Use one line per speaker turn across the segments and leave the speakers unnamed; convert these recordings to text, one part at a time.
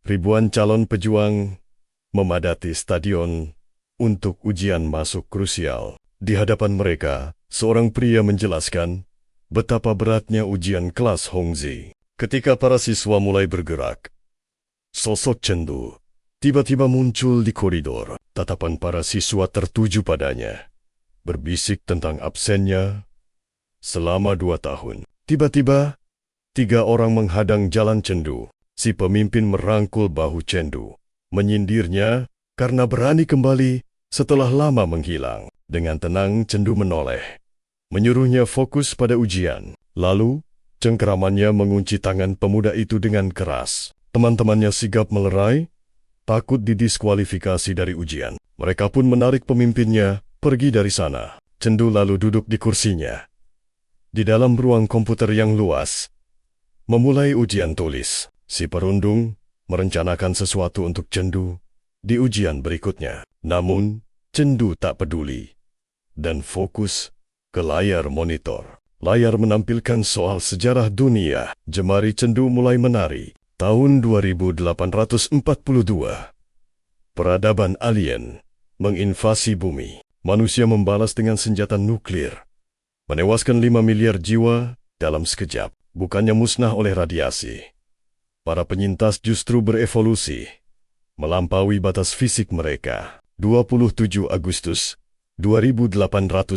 Ribuan calon pejuang memadati stadion untuk ujian masuk krusial. Di hadapan mereka, seorang pria menjelaskan betapa beratnya ujian kelas Hongzi. Ketika para siswa mulai bergerak, sosok Chengdu tiba-tiba muncul di koridor. Tatapan para siswa tertuju padanya, berbisik tentang absennya selama 2 tahun. Tiba-tiba, 3 orang menghadang jalan Chengdu. Si pemimpin merangkul bahu Chengdu, menyindirnya karena berani kembali setelah lama menghilang. Dengan tenang Chengdu menoleh, menyuruhnya fokus pada ujian. Lalu, cengkeramannya mengunci tangan pemuda itu dengan keras. Teman-temannya sigap melerai, takut didiskualifikasi dari ujian. Mereka pun menarik pemimpinnya pergi dari sana. Chengdu lalu duduk di kursinya di dalam ruang komputer yang luas, memulai ujian tulis. Si perundung merencanakan sesuatu untuk Chengdu di ujian berikutnya. Namun, Chengdu tak peduli dan fokus ke layar monitor. Layar menampilkan soal sejarah dunia. Jemari Chengdu mulai menari. Tahun 2842. Peradaban alien menginvasi bumi. Manusia membalas dengan senjata nuklir, menewaskan 5 miliar jiwa dalam sekejap. Bukannya musnah oleh radiasi, para penyintas justru berevolusi, melampaui batas fisik mereka. 27 Agustus 2860.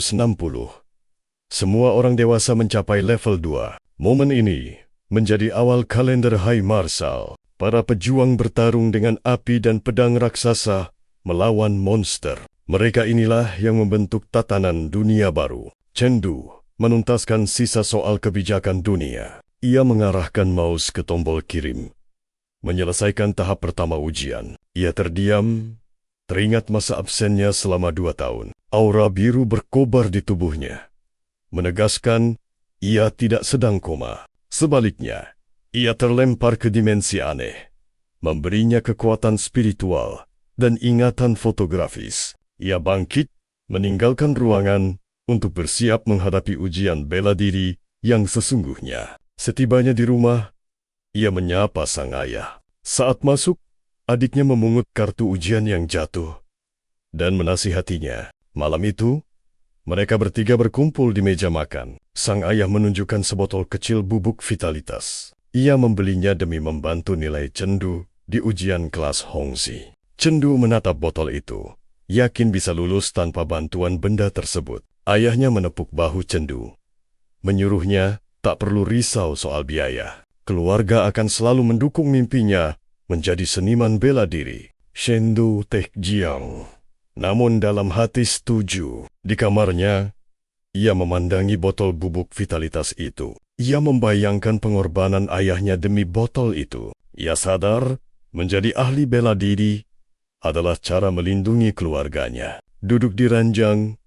Semua orang dewasa mencapai level 2. Momen ini menjadi awal kalender Hai Marshal. Para pejuang bertarung dengan api dan pedang raksasa melawan monster. Mereka inilah yang membentuk tatanan dunia baru. Chengdu menuntaskan sisa soal kebijakan dunia. Ia mengarahkan mouse ke tombol kirim, menyelesaikan tahap pertama ujian. Ia terdiam, teringat masa absennya selama 2 tahun. Aura biru berkobar di tubuhnya, menegaskan ia tidak sedang koma. Sebaliknya, ia terlempar ke dimensi aneh, memberinya kekuatan spiritual dan ingatan fotografis. Ia bangkit, meninggalkan ruangan untuk bersiap menghadapi ujian bela diri yang sesungguhnya. Setibanya di rumah, ia menyapa sang ayah. Saat masuk, adiknya memungut kartu ujian yang jatuh dan menasihatinya. Malam itu, mereka bertiga berkumpul di meja makan. Sang ayah menunjukkan sebotol kecil bubuk vitalitas. Ia membelinya demi membantu nilai Chengdu di ujian kelas Hongzi. Chengdu menatap botol itu, yakin bisa lulus tanpa bantuan benda tersebut. Ayahnya menepuk bahu Chengdu, menyuruhnya tak perlu risau soal biaya. Keluarga akan selalu mendukung mimpinya menjadi seniman bela diri. Chengdu Taejiang. Namun dalam hati setuju. Di kamarnya, ia memandangi botol bubuk vitalitas itu. Ia membayangkan pengorbanan ayahnya demi botol itu. Ia sadar menjadi ahli bela diri adalah cara melindungi keluarganya. Duduk di ranjang,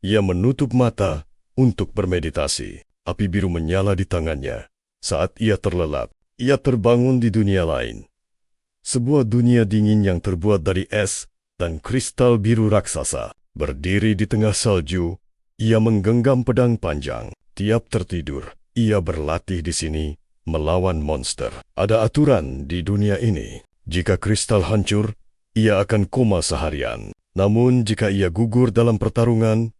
ia menutup mata untuk bermeditasi. Api biru menyala di tangannya. Saat ia terlelap, ia terbangun di dunia lain. Sebuah dunia dingin yang terbuat dari es dan kristal biru raksasa. Berdiri di tengah salju, ia menggenggam pedang panjang. Tiap tertidur, ia berlatih di sini melawan monster. Ada aturan di dunia ini. Jika kristal hancur, ia akan koma seharian. Namun jika ia gugur dalam pertarungan,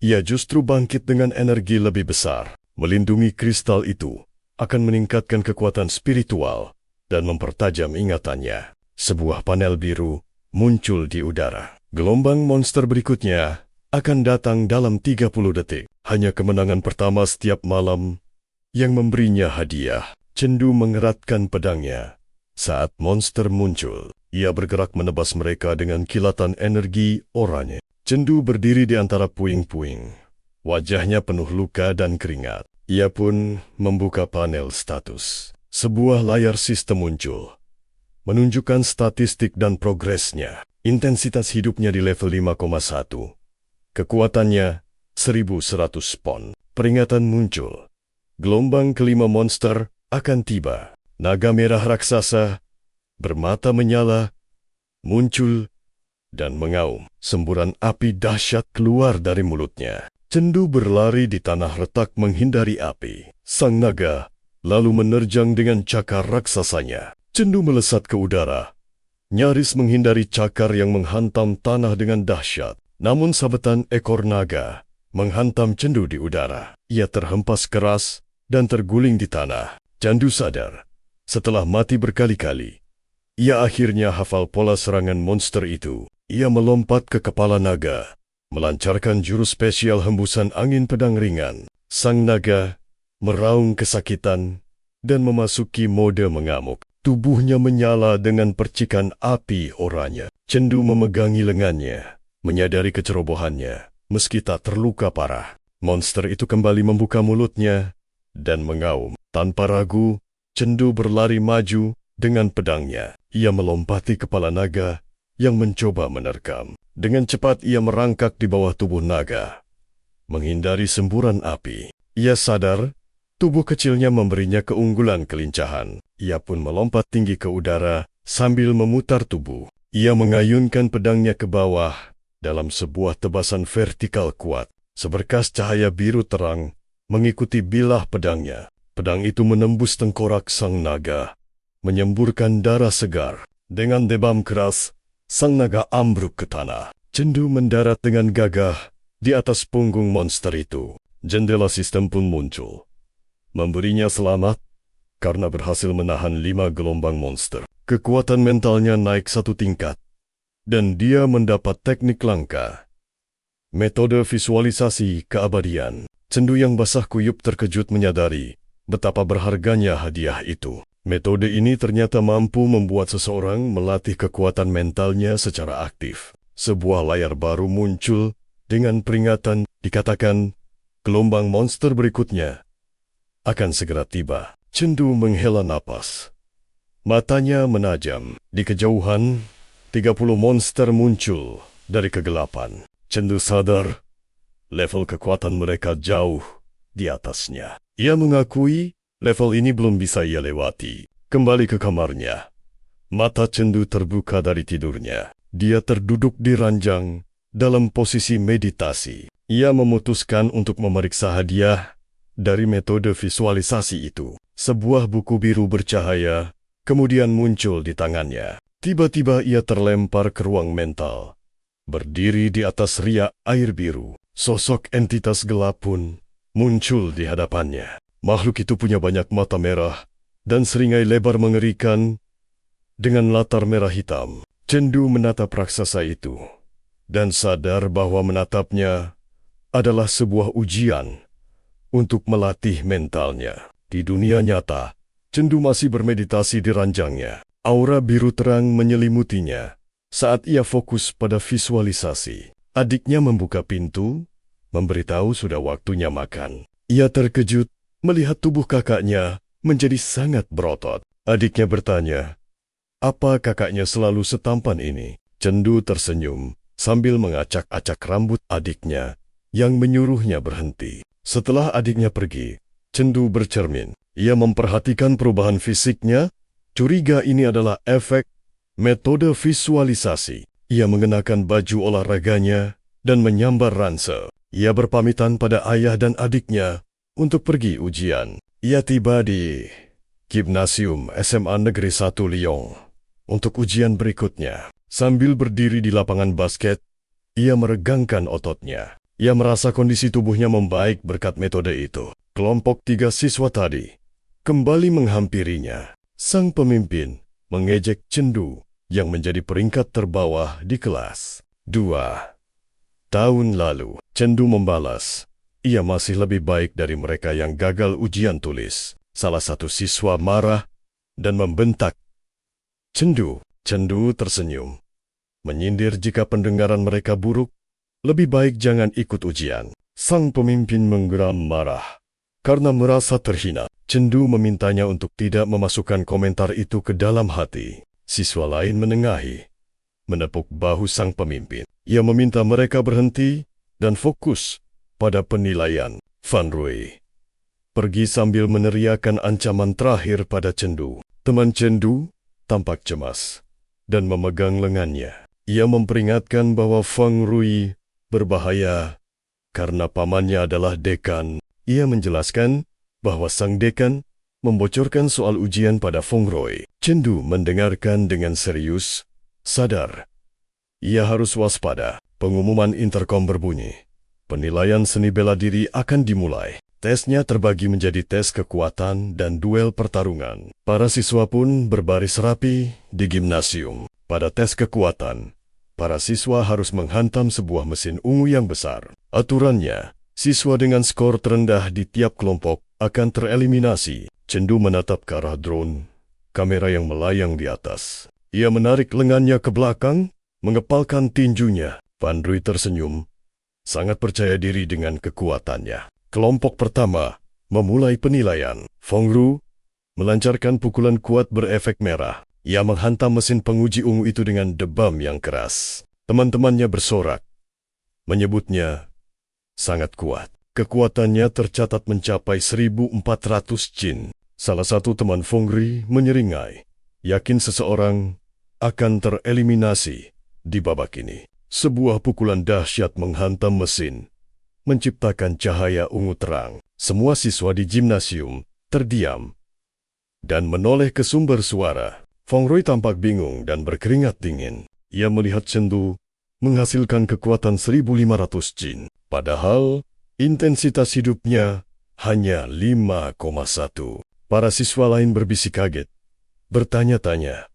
ia justru bangkit dengan energi lebih besar. Melindungi kristal itu akan meningkatkan kekuatan spiritual dan mempertajam ingatannya. Sebuah panel biru muncul di udara. Gelombang monster berikutnya akan datang dalam 30 detik. Hanya kemenangan pertama setiap malam yang memberinya hadiah. Chengdu mengeratkan pedangnya. Saat monster muncul, ia bergerak menebas mereka dengan kilatan energi oranye. Chengdu berdiri di antara puing-puing. Wajahnya penuh luka dan keringat. Ia pun membuka panel status. Sebuah layar sistem muncul, menunjukkan statistik dan progresnya. Intensitas hidupnya di level 5,1. Kekuatannya 1100 pon. Peringatan muncul. Gelombang kelima monster akan tiba. Naga merah raksasa bermata menyala, muncul dan mengaum. Semburan api dahsyat keluar dari mulutnya. Chengdu berlari di tanah retak menghindari api. Sang naga lalu menerjang dengan cakar raksasanya. Cendu melesat ke udara, nyaris menghindari cakar yang menghantam tanah dengan dahsyat. Namun sabetan ekor naga menghantam Cendu di udara. Ia terhempas keras dan terguling di tanah. Cendu sadar. Setelah mati berkali-kali, ia akhirnya hafal pola serangan monster itu. Ia melompat ke kepala naga, melancarkan jurus spesial hembusan angin pedang ringan. Sang naga meraung kesakitan dan memasuki mode mengamuk. Tubuhnya menyala dengan percikan api oranye. Cendu memegangi lengannya, menyadari kecerobohannya. Meski tak terluka parah, monster itu kembali membuka mulutnya dan mengaum. Tanpa ragu, Cendu berlari maju dengan pedangnya. Ia melompati kepala naga yang mencoba menerkam. Dengan cepat ia merangkak di bawah tubuh naga, menghindari semburan api. Ia sadar tubuh kecilnya memberinya keunggulan kelincahan. Ia pun melompat tinggi ke udara sambil memutar tubuh. Ia mengayunkan pedangnya ke bawah dalam sebuah tebasan vertikal kuat. Seberkas cahaya biru terang mengikuti bilah pedangnya. Pedang itu menembus tengkorak sang naga, menyemburkan darah segar. Dengan debam keras, sang naga ambruk ke tanah. Cendu mendarat dengan gagah di atas punggung monster itu. Jendela sistem pun muncul, memberinya selamat karena berhasil menahan 5 gelombang monster. Kekuatan mentalnya naik 1 tingkat, dan dia mendapat teknik langka. Metode visualisasi keabadian. Cendu yang basah kuyup terkejut menyadari betapa berharganya hadiah itu. Metode ini ternyata mampu membuat seseorang melatih kekuatan mentalnya secara aktif. Sebuah layar baru muncul dengan peringatan, dikatakan gelombang monster berikutnya akan segera tiba. Cendu menghela napas. Matanya menajam. Di kejauhan, 30 monster muncul dari kegelapan. Cendu sadar level kekuatan mereka jauh di atasnya. Ia mengakui level ini belum bisa ia lewati. Kembali ke kamarnya. Mata Cendu terbuka dari tidurnya. Dia terduduk di ranjang dalam posisi meditasi. Ia memutuskan untuk memeriksa hadiah dari metode visualisasi itu. Sebuah buku biru bercahaya kemudian muncul di tangannya. Tiba-tiba ia terlempar ke ruang mental. Berdiri di atas riak air biru, sosok entitas gelap pun muncul di hadapannya. Makhluk itu punya banyak mata merah dan seringai lebar mengerikan dengan latar merah hitam. Cendu menatap raksasa itu dan sadar bahwa menatapnya adalah sebuah ujian untuk melatih mentalnya. Di dunia nyata, Cendu masih bermeditasi di ranjangnya. Aura biru terang menyelimutinya saat ia fokus pada visualisasi. Adiknya membuka pintu, memberitahu sudah waktunya makan. Ia terkejut melihat tubuh kakaknya menjadi sangat berotot. Adiknya bertanya, apa kakaknya selalu setampan ini? Cendu tersenyum sambil mengacak-acak rambut adiknya yang menyuruhnya berhenti. Setelah adiknya pergi, Cendu bercermin. Ia memperhatikan perubahan fisiknya. Curiga ini adalah efek metode visualisasi. Ia mengenakan baju olahraganya dan menyambar ransel. Ia berpamitan pada ayah dan adiknya untuk pergi ujian. Ia tiba di Gimnasium SMA Negeri 1 Lyon untuk ujian berikutnya. Sambil berdiri di lapangan basket, ia meregangkan ototnya. Ia merasa kondisi tubuhnya membaik berkat metode itu. Kelompok 3 siswa tadi kembali menghampirinya. Sang pemimpin mengejek Cendu yang menjadi peringkat terbawah di kelas. 2 tahun lalu, Cendu membalas, ia masih lebih baik dari mereka yang gagal ujian tulis. Salah satu siswa marah dan membentak Cendu. Cendu tersenyum, menyindir jika pendengaran mereka buruk, lebih baik jangan ikut ujian. Sang pemimpin menggeram marah karena merasa terhina. Cendu memintanya untuk tidak memasukkan komentar itu ke dalam hati. Siswa lain menengahi, menepuk bahu sang pemimpin. Ia meminta mereka berhenti dan fokus pada penilaian. Van Rooy pergi sambil meneriakkan ancaman terakhir pada Cendu. Teman Cendu tampak cemas dan memegang lengannya. Ia memperingatkan bahwa Van Rooy berbahaya karena pamannya adalah dekan. Ia menjelaskan bahwa sang dekan membocorkan soal ujian pada Feng Rui. Chen Du mendengarkan dengan serius, sadar. Ia harus waspada. Pengumuman interkom berbunyi. Penilaian seni bela diri akan dimulai. Tesnya terbagi menjadi tes kekuatan dan duel pertarungan. Para siswa pun berbaris rapi di gimnasium. Pada tes kekuatan, para siswa harus menghantam sebuah mesin ungu yang besar. Aturannya, siswa dengan skor terendah di tiap kelompok akan tereliminasi. Chen Du menatap ke arah drone, kamera yang melayang di atas. Ia menarik lengannya ke belakang, mengepalkan tinjunya. Fan Rui tersenyum, sangat percaya diri dengan kekuatannya. Kelompok pertama memulai penilaian. Feng Rui melancarkan pukulan kuat berefek merah. Ia menghantam mesin penguji ungu itu dengan debam yang keras. Teman-temannya bersorak, menyebutnya sangat kuat. Kekuatannya tercatat mencapai 1.400 jin. Salah satu teman Feng Rui menyeringai, yakin seseorang akan tereliminasi di babak ini. Sebuah pukulan dahsyat menghantam mesin, menciptakan cahaya ungu terang. Semua siswa di gimnasium terdiam dan menoleh ke sumber suara. Feng Rui tampak bingung dan berkeringat dingin. Ia melihat Chen Du menghasilkan kekuatan 1.500 jin. Padahal, intensitas hidupnya hanya 5,1. Para siswa lain berbisik kaget, bertanya-tanya,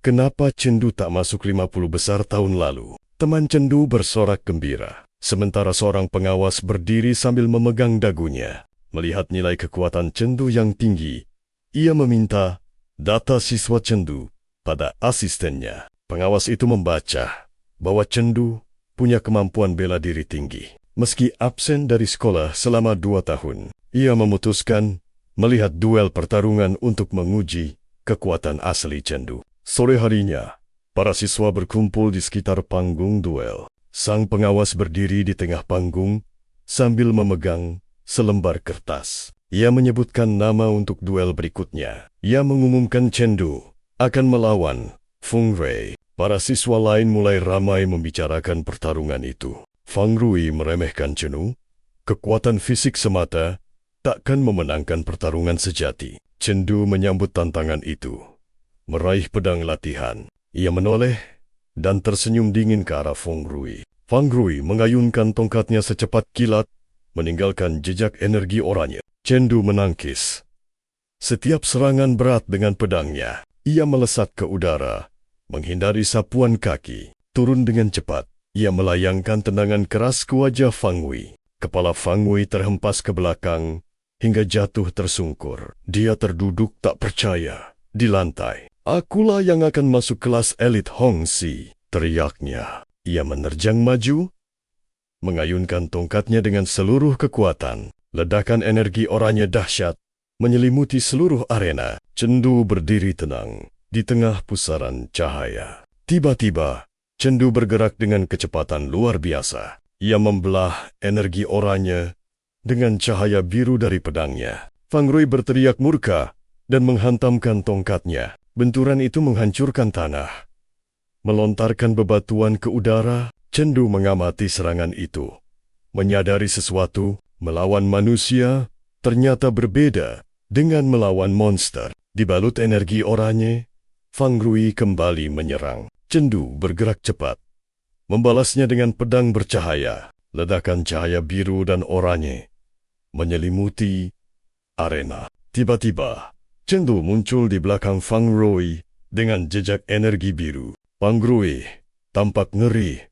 kenapa Chen Du tak masuk 50 besar tahun lalu? Teman Chen Du bersorak gembira, sementara seorang pengawas berdiri sambil memegang dagunya. Melihat nilai kekuatan Chen Du yang tinggi, ia meminta data siswa Chen Du pada asistennya. Pengawas itu membaca bahwa Chen Du punya kemampuan bela diri tinggi. Meski absen dari sekolah selama 2 tahun, ia memutuskan melihat duel pertarungan untuk menguji kekuatan asli Chen Du. Sore harinya, para siswa berkumpul di sekitar panggung duel. Sang pengawas berdiri di tengah panggung sambil memegang selembar kertas. Ia menyebutkan nama untuk duel berikutnya. Ia mengumumkan Chen Du akan melawan Feng Rui. Para siswa lain mulai ramai membicarakan pertarungan itu. Feng Rui meremehkan Chen Du. Kekuatan fisik semata takkan memenangkan pertarungan sejati. Chen Du menyambut tantangan itu, meraih pedang latihan. Ia menoleh dan tersenyum dingin ke arah Feng Rui. Feng Rui mengayunkan tongkatnya secepat kilat, meninggalkan jejak energi oranye. Chen Du menangkis. Setiap serangan berat dengan pedangnya, ia melesat ke udara, menghindari sapuan kaki. Turun dengan cepat, ia melayangkan tendangan keras ke wajah Feng Rui. Kepala Feng Rui terhempas ke belakang hingga jatuh tersungkur. Dia terduduk tak percaya di lantai. "Akulah yang akan masuk kelas elit Hongxi," teriaknya. Ia menerjang maju, mengayunkan tongkatnya dengan seluruh kekuatan. Ledakan energi oranye dahsyat menyelimuti seluruh arena. Chen Du berdiri tenang di tengah pusaran cahaya. Tiba-tiba, Chen Du bergerak dengan kecepatan luar biasa. Ia membelah energi oranye dengan cahaya biru dari pedangnya. Feng Rui berteriak murka dan menghantamkan tongkatnya. Benturan itu menghancurkan tanah, melontarkan bebatuan ke udara. Chen Du mengamati serangan itu, menyadari sesuatu. Melawan manusia ternyata berbeda dengan melawan monster. Dibalut energi oranye, Feng Rui kembali menyerang. Chen Du bergerak cepat, membalasnya dengan pedang bercahaya. Ledakan cahaya biru dan oranye menyelimuti arena. Tiba-tiba, Chen Du muncul di belakang Feng Rui dengan jejak energi biru. Feng Rui tampak ngeri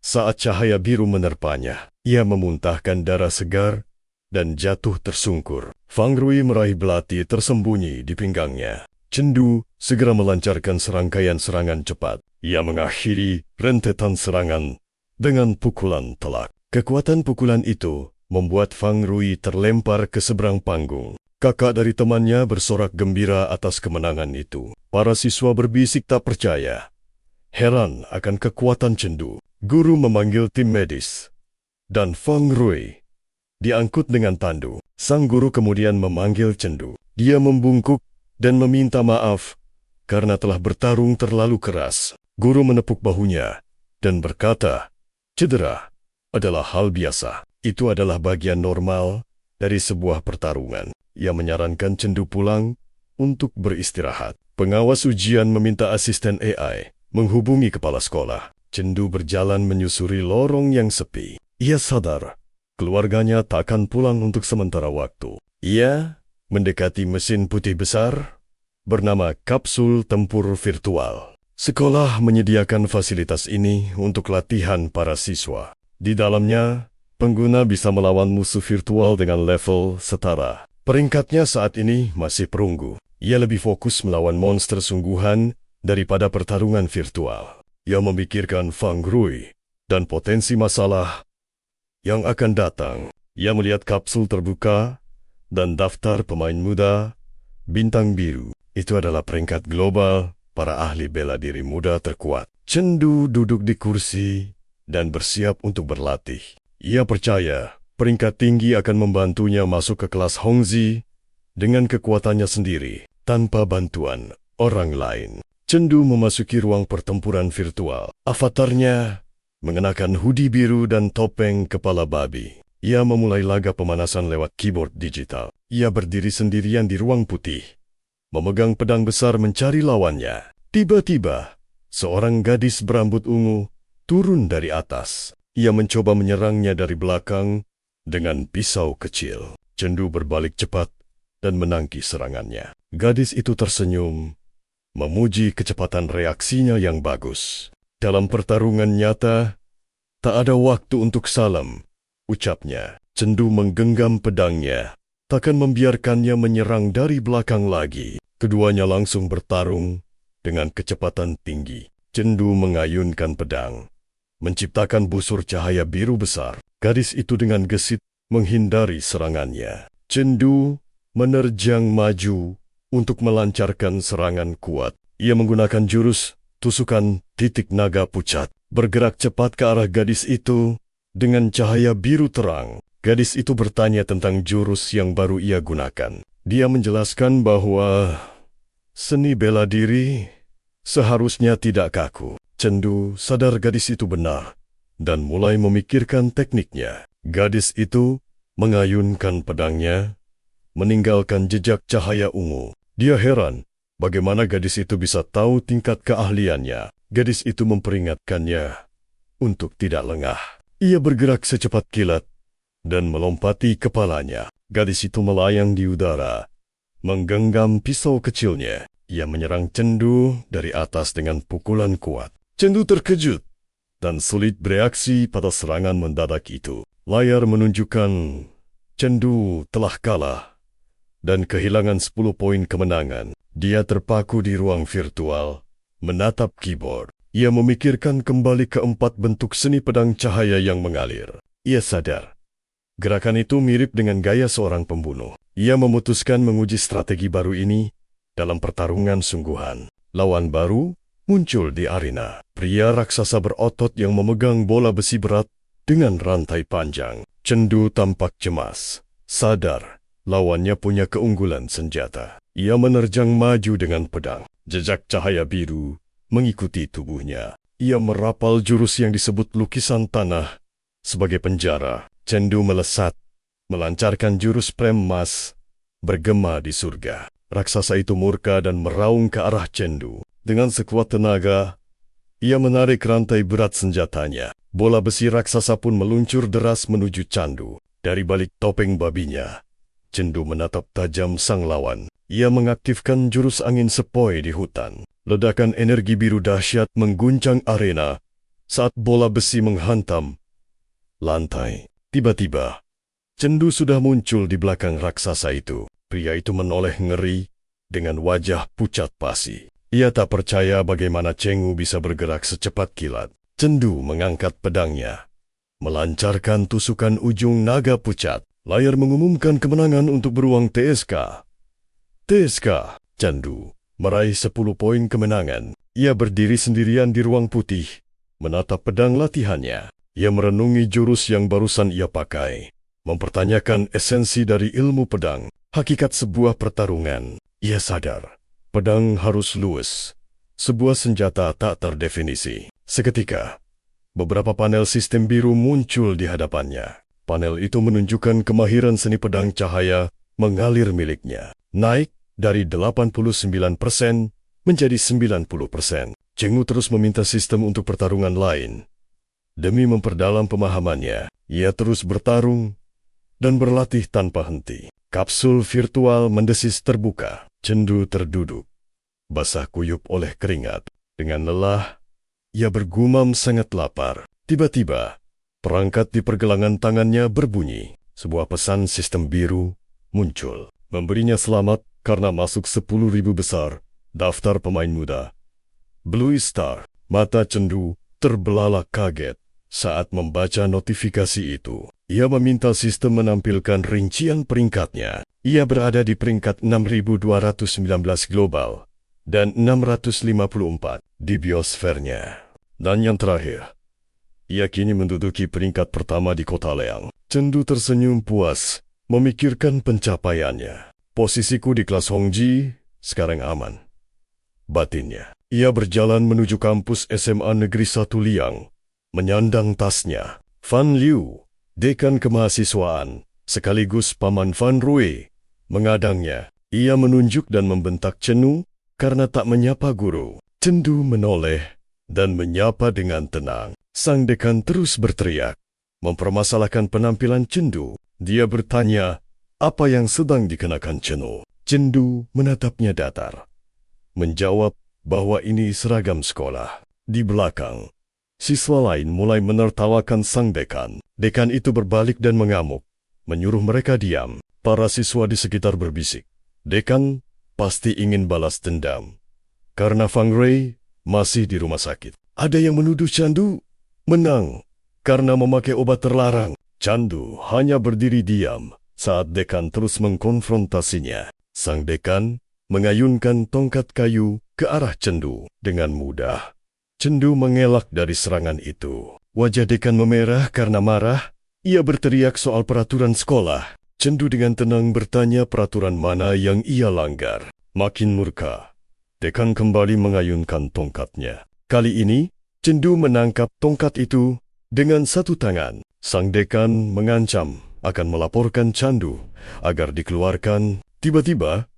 saat cahaya biru menerpanya. Ia memuntahkan darah segar dan jatuh tersungkur. Feng Rui meraih belati tersembunyi di pinggangnya. Chen Du segera melancarkan serangkaian serangan cepat. Ia mengakhiri rentetan serangan dengan pukulan telak. Kekuatan pukulan itu membuat Feng Rui terlempar ke seberang panggung. Kakak dari temannya bersorak gembira atas kemenangan itu. Para siswa berbisik tak percaya, heran akan kekuatan Chen Du. Guru memanggil tim medis, dan Feng Rui diangkut dengan tandu. Sang guru kemudian memanggil Chen Du. Dia membungkuk dan meminta maaf karena telah bertarung terlalu keras. Guru menepuk bahunya dan berkata, "Cedera adalah hal biasa. Itu adalah bagian normal dari sebuah pertarungan. Ia menyarankan Cendu pulang untuk beristirahat. Pengawas ujian meminta asisten AI menghubungi kepala sekolah. Cendu berjalan menyusuri lorong yang sepi. Ia sadar keluarganya tak akan pulang untuk sementara waktu. Ia mendekati mesin putih besar bernama kapsul tempur virtual. Sekolah menyediakan fasilitas ini untuk latihan para siswa. Di dalamnya, pengguna bisa melawan musuh virtual dengan level setara. Peringkatnya saat ini masih perunggu. Ia lebih fokus melawan monster sungguhan daripada pertarungan virtual. Ia memikirkan Fang Rui dan potensi masalah yang akan datang. Ia melihat kapsul terbuka dan daftar pemain muda bintang biru. Itu adalah peringkat global para ahli bela diri muda terkuat. Cendu duduk di kursi dan bersiap untuk berlatih. Ia percaya peringkat tinggi akan membantunya masuk ke kelas Hongzi dengan kekuatannya sendiri, tanpa bantuan orang lain. Cendu memasuki ruang pertempuran virtual. Avatarnya mengenakan hoodie biru dan topeng kepala babi. Ia memulai laga pemanasan lewat keyboard digital. Ia berdiri sendirian di ruang putih, memegang pedang besar mencari lawannya. Tiba-tiba, seorang gadis berambut ungu turun dari atas. Ia mencoba menyerangnya dari belakang dengan pisau kecil. Cendu berbalik cepat dan menangkis serangannya. Gadis itu tersenyum, memuji kecepatan reaksinya yang bagus. Dalam pertarungan nyata, tak ada waktu untuk salam, ucapnya. Cendu menggenggam pedangnya, takkan membiarkannya menyerang dari belakang lagi. Keduanya langsung bertarung dengan kecepatan tinggi. Cendu mengayunkan pedang, menciptakan busur cahaya biru besar. Gadis itu dengan gesit menghindari serangannya. Cendu menerjang maju untuk melancarkan serangan kuat. Ia menggunakan jurus tusukan titik naga pucat, bergerak cepat ke arah gadis itu dengan cahaya biru terang. Gadis itu bertanya tentang jurus yang baru ia gunakan. Dia menjelaskan bahwa seni bela diri seharusnya tidak kaku. Cendu sadar gadis itu benar dan mulai memikirkan tekniknya. Gadis itu mengayunkan pedangnya, meninggalkan jejak cahaya ungu. Dia heran bagaimana gadis itu bisa tahu tingkat keahliannya. Gadis itu memperingatkannya untuk tidak lengah. Ia bergerak secepat kilat dan melompati kepalanya. Gadis itu melayang di udara, menggenggam pisau kecilnya. Ia menyerang Cendu dari atas dengan pukulan kuat. Cendu terkejut dan sulit bereaksi pada serangan mendadak itu. Layar menunjukkan Cendu telah kalah dan kehilangan 10 poin kemenangan. Dia terpaku di ruang virtual, menatap keyboard. Ia memikirkan kembali keempat bentuk seni pedang cahaya yang mengalir. Ia sadar gerakan itu mirip dengan gaya seorang pembunuh. Ia memutuskan menguji strategi baru ini dalam pertarungan sungguhan. Lawan baru muncul di arena. Pria raksasa berotot yang memegang bola besi berat dengan rantai panjang. Cendu tampak cemas, sadar lawannya punya keunggulan senjata. Ia menerjang maju dengan pedang. Jejak cahaya biru mengikuti tubuhnya. Ia merapal jurus yang disebut lukisan tanah sebagai penjara. Cendu melesat, melancarkan jurus prem emas, bergema di surga. Raksasa itu murka dan meraung ke arah Cendu. Dengan sekuat tenaga, ia menarik rantai berat senjatanya. Bola besi raksasa pun meluncur deras menuju Cendu. Dari balik topeng babinya, Cendu menatap tajam sang lawan. Ia mengaktifkan jurus angin sepoi di hutan. Ledakan energi biru dahsyat mengguncang arena saat bola besi menghantam lantai. Tiba-tiba, Cendu sudah muncul di belakang raksasa itu. Pria itu menoleh ngeri dengan wajah pucat pasi. Ia tak percaya bagaimana Cendu bisa bergerak secepat kilat. Cendu mengangkat pedangnya, melancarkan tusukan ujung naga pucat. Layar mengumumkan kemenangan untuk beruang TSK. TSK, Cendu meraih 10 poin kemenangan. Ia berdiri sendirian di ruang putih, menatap pedang latihannya. Ia merenungi jurus yang barusan ia pakai, mempertanyakan esensi dari ilmu pedang, hakikat sebuah pertarungan. Ia sadar pedang harus luwes, sebuah senjata tak terdefinisi. Seketika, beberapa panel sistem biru muncul di hadapannya. Panel itu menunjukkan kemahiran seni pedang cahaya mengalir miliknya, naik dari 89% menjadi 90%. Cheng Wu terus meminta sistem untuk pertarungan lain. Demi memperdalam pemahamannya, ia terus bertarung dan berlatih tanpa henti. Kapsul virtual mendesis terbuka. Chengdu terduduk, basah kuyup oleh keringat. Dengan lelah, ia bergumam sangat lapar. Tiba-tiba, perangkat di pergelangan tangannya berbunyi. Sebuah pesan sistem biru muncul. Memberinya selamat karena masuk 10.000 besar daftar pemain muda. Blue Star. Mata Chengdu terbelalak kaget saat membaca notifikasi itu. Ia meminta sistem menampilkan rincian peringkatnya. Ia berada di peringkat 6.219 global dan 654 di biosfernya. Dan yang terakhir, ia kini menduduki peringkat pertama di Kota Leang. Chengdu tersenyum puas memikirkan pencapaiannya. Posisiku di kelas Hongji sekarang aman, batinnya. Ia berjalan menuju kampus SMA Negeri 1 Liang, menyandang tasnya. Fan Liu, dekan kemahasiswaan, sekaligus paman Fan Rui, mengadangnya. Ia menunjuk dan membentak Chengdu karena tak menyapa guru. Chengdu menoleh dan menyapa dengan tenang. Sang dekan terus berteriak, mempermasalahkan penampilan Chengdu. Dia bertanya apa yang sedang dikenakan Chengdu. Chengdu menatapnya datar, menjawab bahwa ini seragam sekolah. Di belakang, siswa lain mulai menertawakan sang dekan. Dekan itu berbalik dan mengamuk, menyuruh mereka diam. Para siswa di sekitar berbisik, dekan pasti ingin balas dendam karena Fang Rui masih di rumah sakit. Ada yang menuduh Chengdu menang karena memakai obat terlarang. Chengdu hanya berdiri diam saat dekan terus mengkonfrontasinya. Sang dekan mengayunkan tongkat kayu ke arah Chengdu dengan mudah. Chengdu mengelak dari serangan itu. Wajah dekan memerah karena marah. Ia berteriak soal peraturan sekolah. Chengdu dengan tenang bertanya peraturan mana yang ia langgar. Makin murka, dekan kembali mengayunkan tongkatnya. Kali ini, Chengdu menangkap tongkat itu dengan satu tangan. Sang dekan mengancam akan melaporkan Chengdu agar dikeluarkan. Tiba-tiba,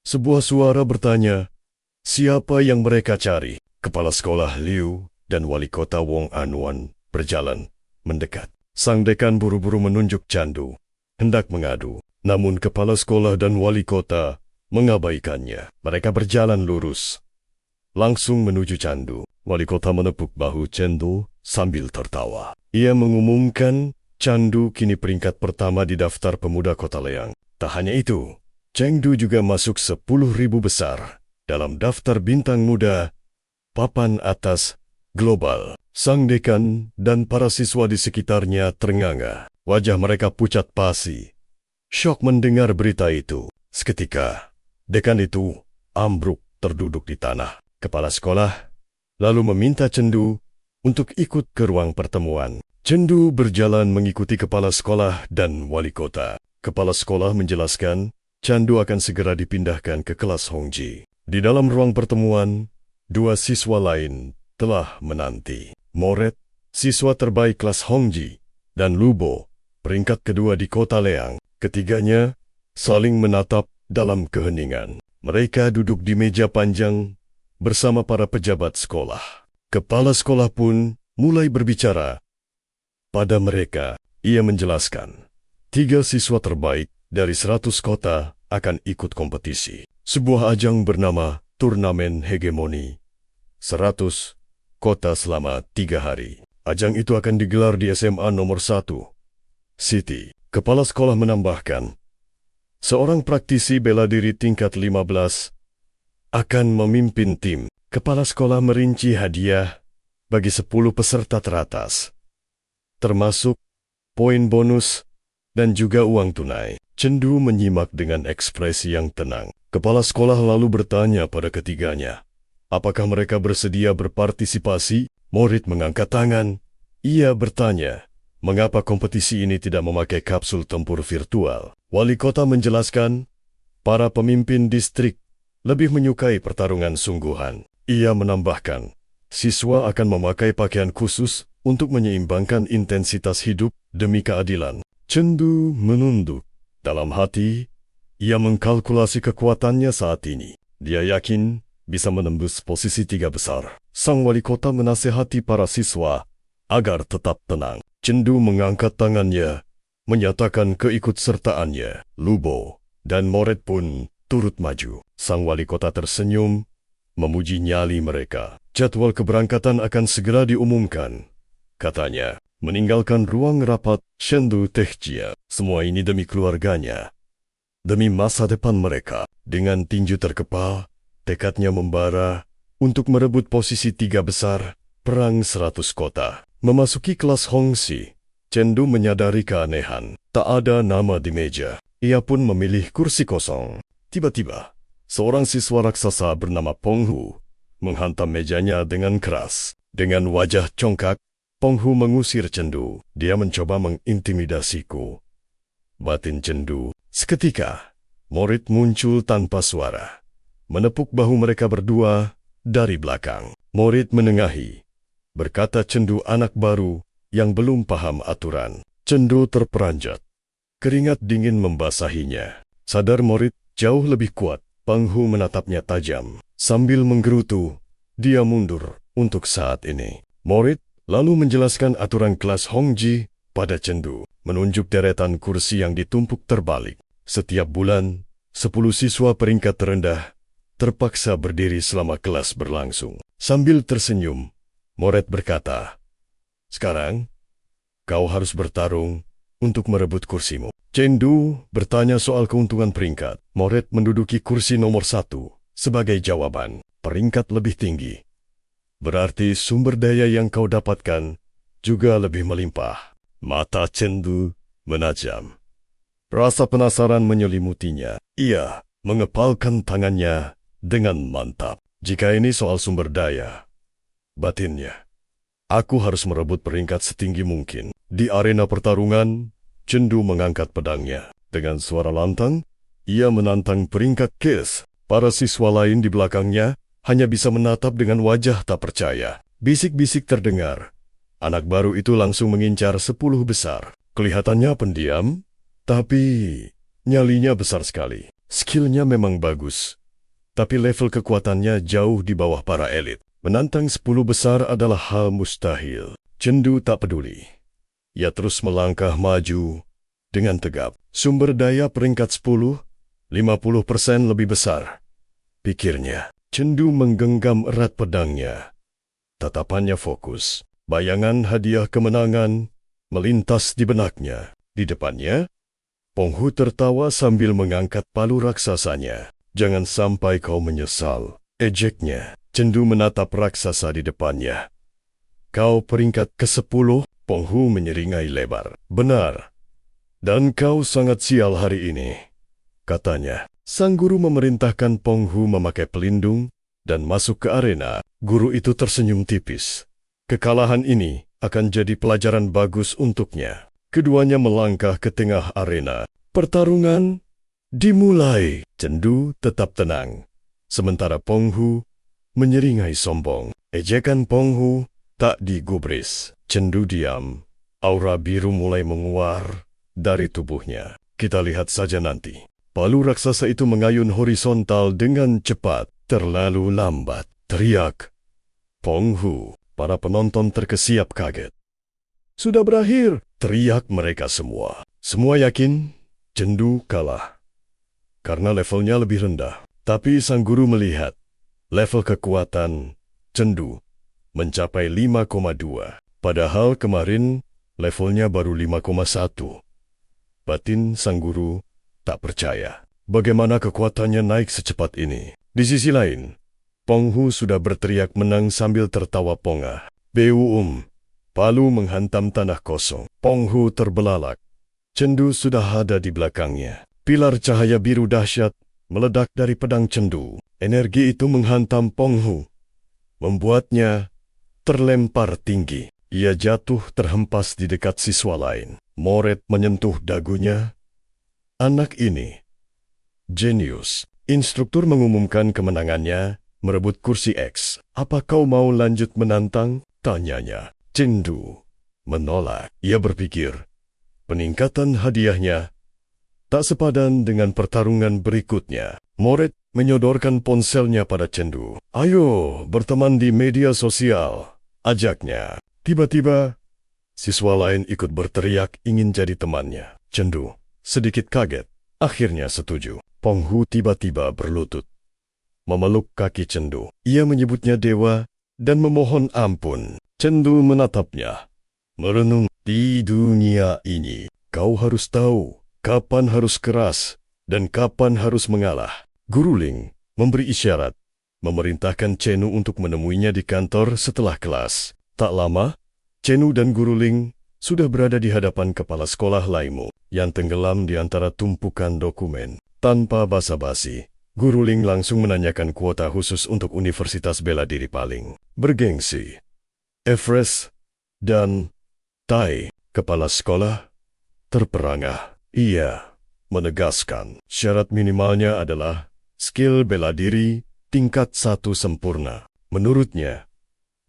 sebuah suara bertanya, siapa yang mereka cari? Kepala sekolah Liu dan wali kota Wong Anuan berjalan mendekat. Sang dekan buru-buru menunjuk Chengdu, hendak mengadu. Namun kepala sekolah dan wali kota mengabaikannya. Mereka berjalan lurus, langsung menuju Chengdu. Wali kota menepuk bahu Chengdu sambil tertawa. Ia mengumumkan Chengdu kini peringkat pertama di daftar pemuda Kota Leang. Tak hanya itu, Chengdu juga masuk 10.000 besar dalam daftar bintang muda papan atas global. Sang dekan dan para siswa di sekitarnya ternganga. Wajah mereka pucat pasi, syok mendengar berita itu. Seketika, dekan itu ambruk terduduk di tanah. Kepala sekolah lalu meminta Chengdu untuk ikut ke ruang pertemuan. Chengdu berjalan mengikuti kepala sekolah dan wali kota. Kepala sekolah menjelaskan Chengdu akan segera dipindahkan ke kelas Hongji. Di dalam ruang pertemuan, dua siswa lain telah menanti. Moret, siswa terbaik kelas Hongji, dan Lubo, peringkat kedua di Kota Leang. Ketiganya saling menatap dalam keheningan. Mereka duduk di meja panjang bersama para pejabat sekolah. Kepala sekolah pun mulai berbicara pada mereka. Ia menjelaskan, 3 siswa terbaik dari 100 kota akan ikut kompetisi. Sebuah ajang bernama Turnamen Hegemoni 100 kota selama 3 hari. Ajang itu akan digelar di SMA nomor 1, City. Kepala sekolah menambahkan, seorang praktisi bela diri tingkat 15 akan memimpin tim. Kepala sekolah merinci hadiah bagi 10 peserta teratas, termasuk poin bonus dan juga uang tunai. Chengdu menyimak dengan ekspresi yang tenang. Kepala sekolah lalu bertanya pada ketiganya, apakah mereka bersedia berpartisipasi? Murid mengangkat tangan. Ia bertanya, mengapa kompetisi ini tidak memakai kapsul tempur virtual? Wali kota menjelaskan, para pemimpin distrik lebih menyukai pertarungan sungguhan. Ia menambahkan, siswa akan memakai pakaian khusus untuk menyeimbangkan intensitas hidup demi keadilan. Cendu menunduk. Dalam hati, ia mengkalkulasi kekuatannya saat ini. Dia yakin bisa menembus posisi 3 besar. Sang wali kota menasihati para siswa agar tetap tenang. Cendu mengangkat tangannya, menyatakan keikutsertaannya. Lubo dan Moret pun turut maju. Sang wali kota tersenyum, memuji nyali mereka. Jadwal keberangkatan akan segera diumumkan, katanya. Meninggalkan ruang rapat, Cendu Techjia. Semua ini demi keluarganya, demi masa depan mereka. Dengan tinju terkepal, tekadnya membara untuk merebut posisi 3 besar perang 100 kota. Memasuki kelas Hongxi, Cendu menyadari keanehan. Tak ada nama di meja. Ia pun memilih kursi kosong. Tiba-tiba, seorang siswa raksasa bernama Penghu menghantam mejanya dengan keras. Dengan wajah congkak, Penghu mengusir Cendu. Dia mencoba mengintimidasiku, batin Cendu. Seketika, Morit muncul tanpa suara, menepuk bahu mereka berdua dari belakang. Morit menengahi, berkata Cendu anak baru yang belum paham aturan. Cendu terperanjat. Keringat dingin membasahinya. Sadar Morit jauh lebih kuat, Penghu menatapnya tajam. Sambil menggerutu, dia mundur untuk saat ini. Morit lalu menjelaskan aturan kelas Hongji pada Cendu, menunjuk deretan kursi yang ditumpuk terbalik. Setiap bulan, 10 siswa peringkat terendah terpaksa berdiri selama kelas berlangsung. Sambil tersenyum, Moret berkata, "Sekarang, kau harus bertarung untuk merebut kursimu." Cendu bertanya soal keuntungan peringkat. Moret menduduki kursi nomor 1 sebagai jawaban. Peringkat lebih tinggi berarti sumber daya yang kau dapatkan juga lebih melimpah. Mata Cendu menajam. Rasa penasaran menyelimutinya. Ia mengepalkan tangannya dengan mantap. Jika ini soal sumber daya, batinnya, aku harus merebut peringkat setinggi mungkin. Di arena pertarungan, Cendu mengangkat pedangnya. Dengan suara lantang, ia menantang peringkat kes. Para siswa lain di belakangnya hanya bisa menatap dengan wajah tak percaya. Bisik-bisik terdengar. Anak baru itu langsung mengincar 10 besar. Kelihatannya pendiam, tapi nyalinya besar sekali. Skillnya memang bagus, tapi level kekuatannya jauh di bawah para elit. Menantang 10 besar adalah hal mustahil. Cendu tak peduli. Ia terus melangkah maju dengan tegap. Sumber daya peringkat 10, 50% lebih besar, pikirnya. Cendu menggenggam erat pedangnya. Tatapannya fokus. Bayangan hadiah kemenangan melintas di benaknya. Di depannya, Penghu tertawa sambil mengangkat palu raksasanya. "Jangan sampai kau menyesal," ejeknya. Cendu menatap raksasa di depannya. "Kau peringkat ke-10, Penghu menyeringai lebar. "Benar. Dan kau sangat sial hari ini," katanya. Sang guru memerintahkan Penghu memakai pelindung dan masuk ke arena. Guru itu tersenyum tipis. Kekalahan ini akan jadi pelajaran bagus untuknya. Keduanya melangkah ke tengah arena. Pertarungan dimulai. Cendu tetap tenang, sementara Penghu menyeringai sombong. Ejekan Penghu tak digubris. Cendu diam. Aura biru mulai menguar dari tubuhnya. Kita lihat saja nanti. Palu raksasa itu mengayun horizontal dengan cepat. Terlalu lambat, teriak Penghu. Para penonton terkesiap kaget. "Sudah berakhir!" teriak mereka semua. Semua yakin Cendu kalah karena levelnya lebih rendah. Tapi sang guru melihat level kekuatan Cendu mencapai 5,2. Padahal kemarin levelnya baru 5,1. Batin sang guru tak percaya. Bagaimana kekuatannya naik secepat ini? Di sisi lain, Penghu sudah berteriak menang sambil tertawa pongah. "Beum!" Palu menghantam tanah kosong. Penghu terbelalak. Cendu sudah ada di belakangnya. Pilar cahaya biru dahsyat meledak dari pedang Cendu. Energi itu menghantam Penghu, membuatnya terlempar tinggi. Ia jatuh terhempas di dekat siswa lain. Moret menyentuh dagunya. "Anak ini jenius." Instruktur mengumumkan kemenangannya, merebut kursi X. "Apa kau mau lanjut menantang?" tanyanya. Cendu menolak. Ia berpikir, Peningkatan hadiahnya tak sepadan dengan pertarungan berikutnya. Moret menyodorkan ponselnya pada Cendu. "Ayo berteman di media sosial," ajaknya. Tiba-tiba, siswa lain ikut berteriak ingin jadi temannya. Cendu sedikit kaget, akhirnya setuju. Penghu tiba-tiba berlutut, memeluk kaki Cendu. Ia menyebutnya dewa dan memohon ampun. Cendu menatapnya, merenung, "Di dunia ini, kau harus tahu kapan harus keras dan kapan harus mengalah." Guru Ling memberi isyarat, memerintahkan Cenu untuk menemuinya di kantor setelah kelas. Tak lama, Cenu dan Guru Ling sudah berada di hadapan kepala sekolah Laimu yang tenggelam di antara tumpukan dokumen. Tanpa basa-basi, Guru Ling langsung menanyakan kuota khusus untuk Universitas Bela Diri paling bergengsi. Everest dan Tai, kepala sekolah, terperangah. Ia menegaskan syarat minimalnya adalah skill bela diri tingkat 1 sempurna. Menurutnya,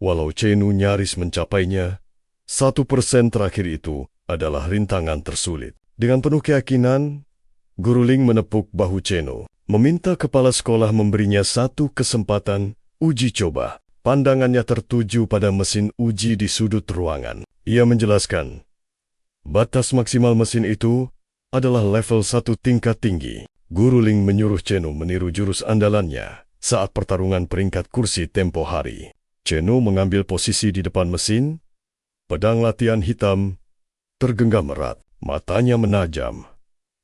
walau Cenu nyaris mencapainya, 1% terakhir itu adalah rintangan tersulit. Dengan penuh keyakinan, Guru Ling menepuk bahu Cenu, meminta kepala sekolah memberinya satu kesempatan uji coba. Pandangannya tertuju pada mesin uji di sudut ruangan. Ia menjelaskan, batas maksimal mesin itu adalah level 1 tingkat tinggi. Guru Ling menyuruh Cenu meniru jurus andalannya saat pertarungan peringkat kursi tempo hari. Cenu mengambil posisi di depan mesin, pedang latihan hitam tergenggam erat, matanya menajam,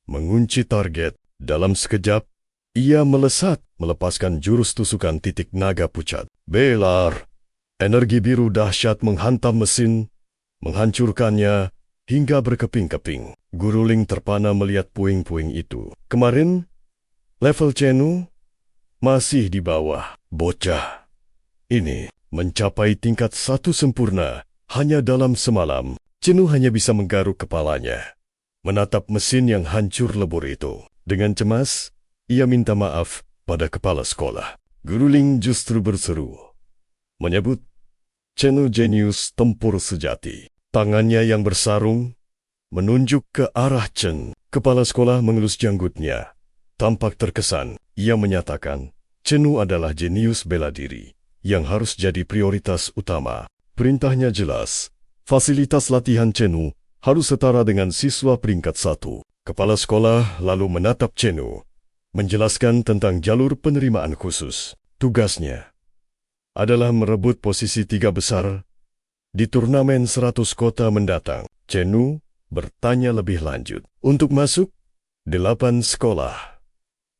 mengunci target. Dalam sekejap, ia melesat melepaskan jurus tusukan titik naga pucat. Belar! Energi biru dahsyat menghantam mesin, menghancurkannya hingga berkeping-keping. Guru Ling terpana melihat puing-puing itu. Kemarin, level Cenu masih di bawah. Bocah ini mencapai tingkat 1 sempurna hanya dalam semalam. Cenu hanya bisa menggaruk kepalanya, menatap mesin yang hancur lebur itu. Dengan cemas, ia minta maaf pada kepala sekolah. Guru Ling justru berseru, menyebut Cenu jenius tempur sejati. Tangannya yang bersarung menunjuk ke arah Chen. Kepala sekolah mengelus janggutnya. Tampak terkesan, ia menyatakan Cenu adalah jenius bela diri yang harus jadi prioritas utama. Perintahnya jelas, fasilitas latihan Cenu harus setara dengan siswa peringkat 1. Kepala sekolah lalu menatap Cenu, menjelaskan tentang jalur penerimaan khusus. Tugasnya adalah merebut posisi 3 besar di turnamen 100 kota mendatang. Cenu bertanya lebih lanjut. Untuk masuk 8 sekolah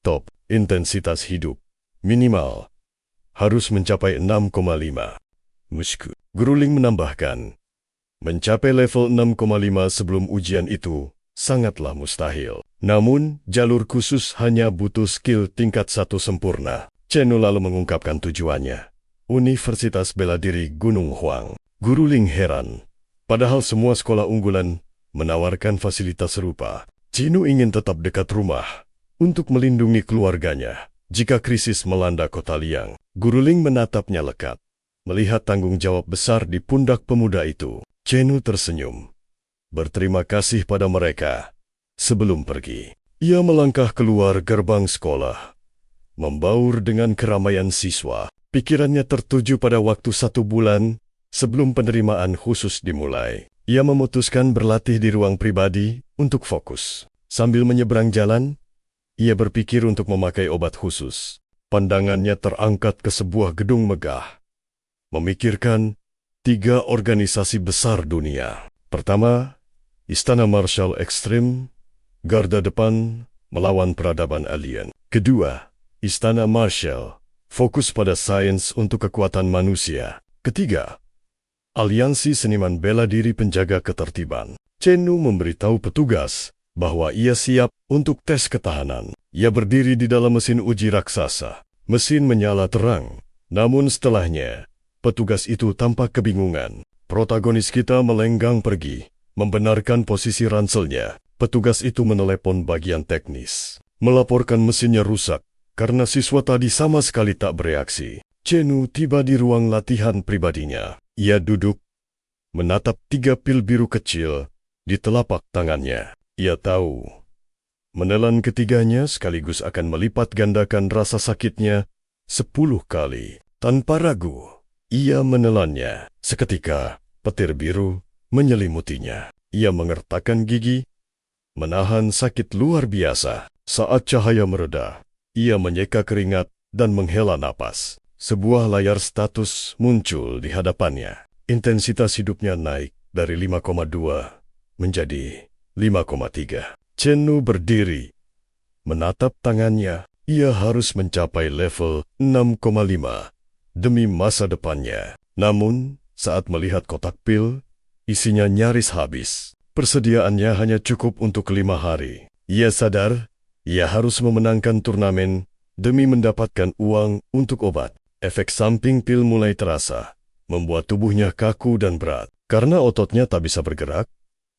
top intensitas hidup minimal harus mencapai 6,5. Musku. Guru Ling menambahkan, mencapai level 6,5 sebelum ujian itu sangatlah mustahil. Namun, jalur khusus hanya butuh skill tingkat 1 sempurna. Cenu lalu mengungkapkan tujuannya. Universitas Bela Diri Gunung Huang. Guru Ling heran. Padahal semua sekolah unggulan menawarkan fasilitas serupa. Cenu ingin tetap dekat rumah untuk melindungi keluarganya jika krisis melanda kota Liang. Guru Ling menatapnya lekat. Melihat tanggung jawab besar di pundak pemuda itu, Cenu tersenyum. Berterima kasih pada mereka. Sebelum pergi, ia melangkah keluar gerbang sekolah, membaur dengan keramaian siswa. Pikirannya tertuju pada waktu 1 bulan sebelum penerimaan khusus dimulai. Ia memutuskan berlatih di ruang pribadi untuk fokus. Sambil menyeberang jalan, ia berpikir untuk memakai obat khusus. Pandangannya terangkat ke sebuah gedung megah, memikirkan 3 organisasi besar dunia. Pertama, Istana Marshal Ekstrim, garda depan melawan peradaban alien. Kedua, Istana Marshal, fokus pada sains untuk kekuatan manusia. Ketiga, Aliansi Seniman Bela Diri Penjaga Ketertiban. Cenu memberitahu petugas bahwa ia siap untuk tes ketahanan. Ia berdiri di dalam mesin uji raksasa. Mesin menyala terang, namun setelahnya, petugas itu tampak kebingungan. Protagonis kita melenggang pergi, membenarkan posisi ranselnya. Petugas itu menelepon bagian teknis, melaporkan mesinnya rusak karena siswa tadi sama sekali tak bereaksi. Cenu tiba di ruang latihan pribadinya. Ia duduk, menatap 3 pil biru kecil di telapak tangannya. Ia tahu, menelan ketiganya sekaligus akan melipat gandakan rasa sakitnya 10 kali. Tanpa ragu, ia menelannya. Seketika, petir biru menyelimutinya. Ia mengertakkan gigi, menahan sakit luar biasa. Saat cahaya mereda, ia menyeka keringat dan menghela napas. Sebuah layar status muncul di hadapannya. Intensitas hidupnya naik dari 5,2 menjadi 5,3. Chen Nu berdiri, menatap tangannya. Ia harus mencapai level 6,5 demi masa depannya. Namun, saat melihat kotak pil, isinya nyaris habis. Persediaannya hanya cukup untuk 5 hari. Ia sadar, ia harus memenangkan turnamen demi mendapatkan uang untuk obat. Efek samping pil mulai terasa, membuat tubuhnya kaku dan berat. Karena ototnya tak bisa bergerak,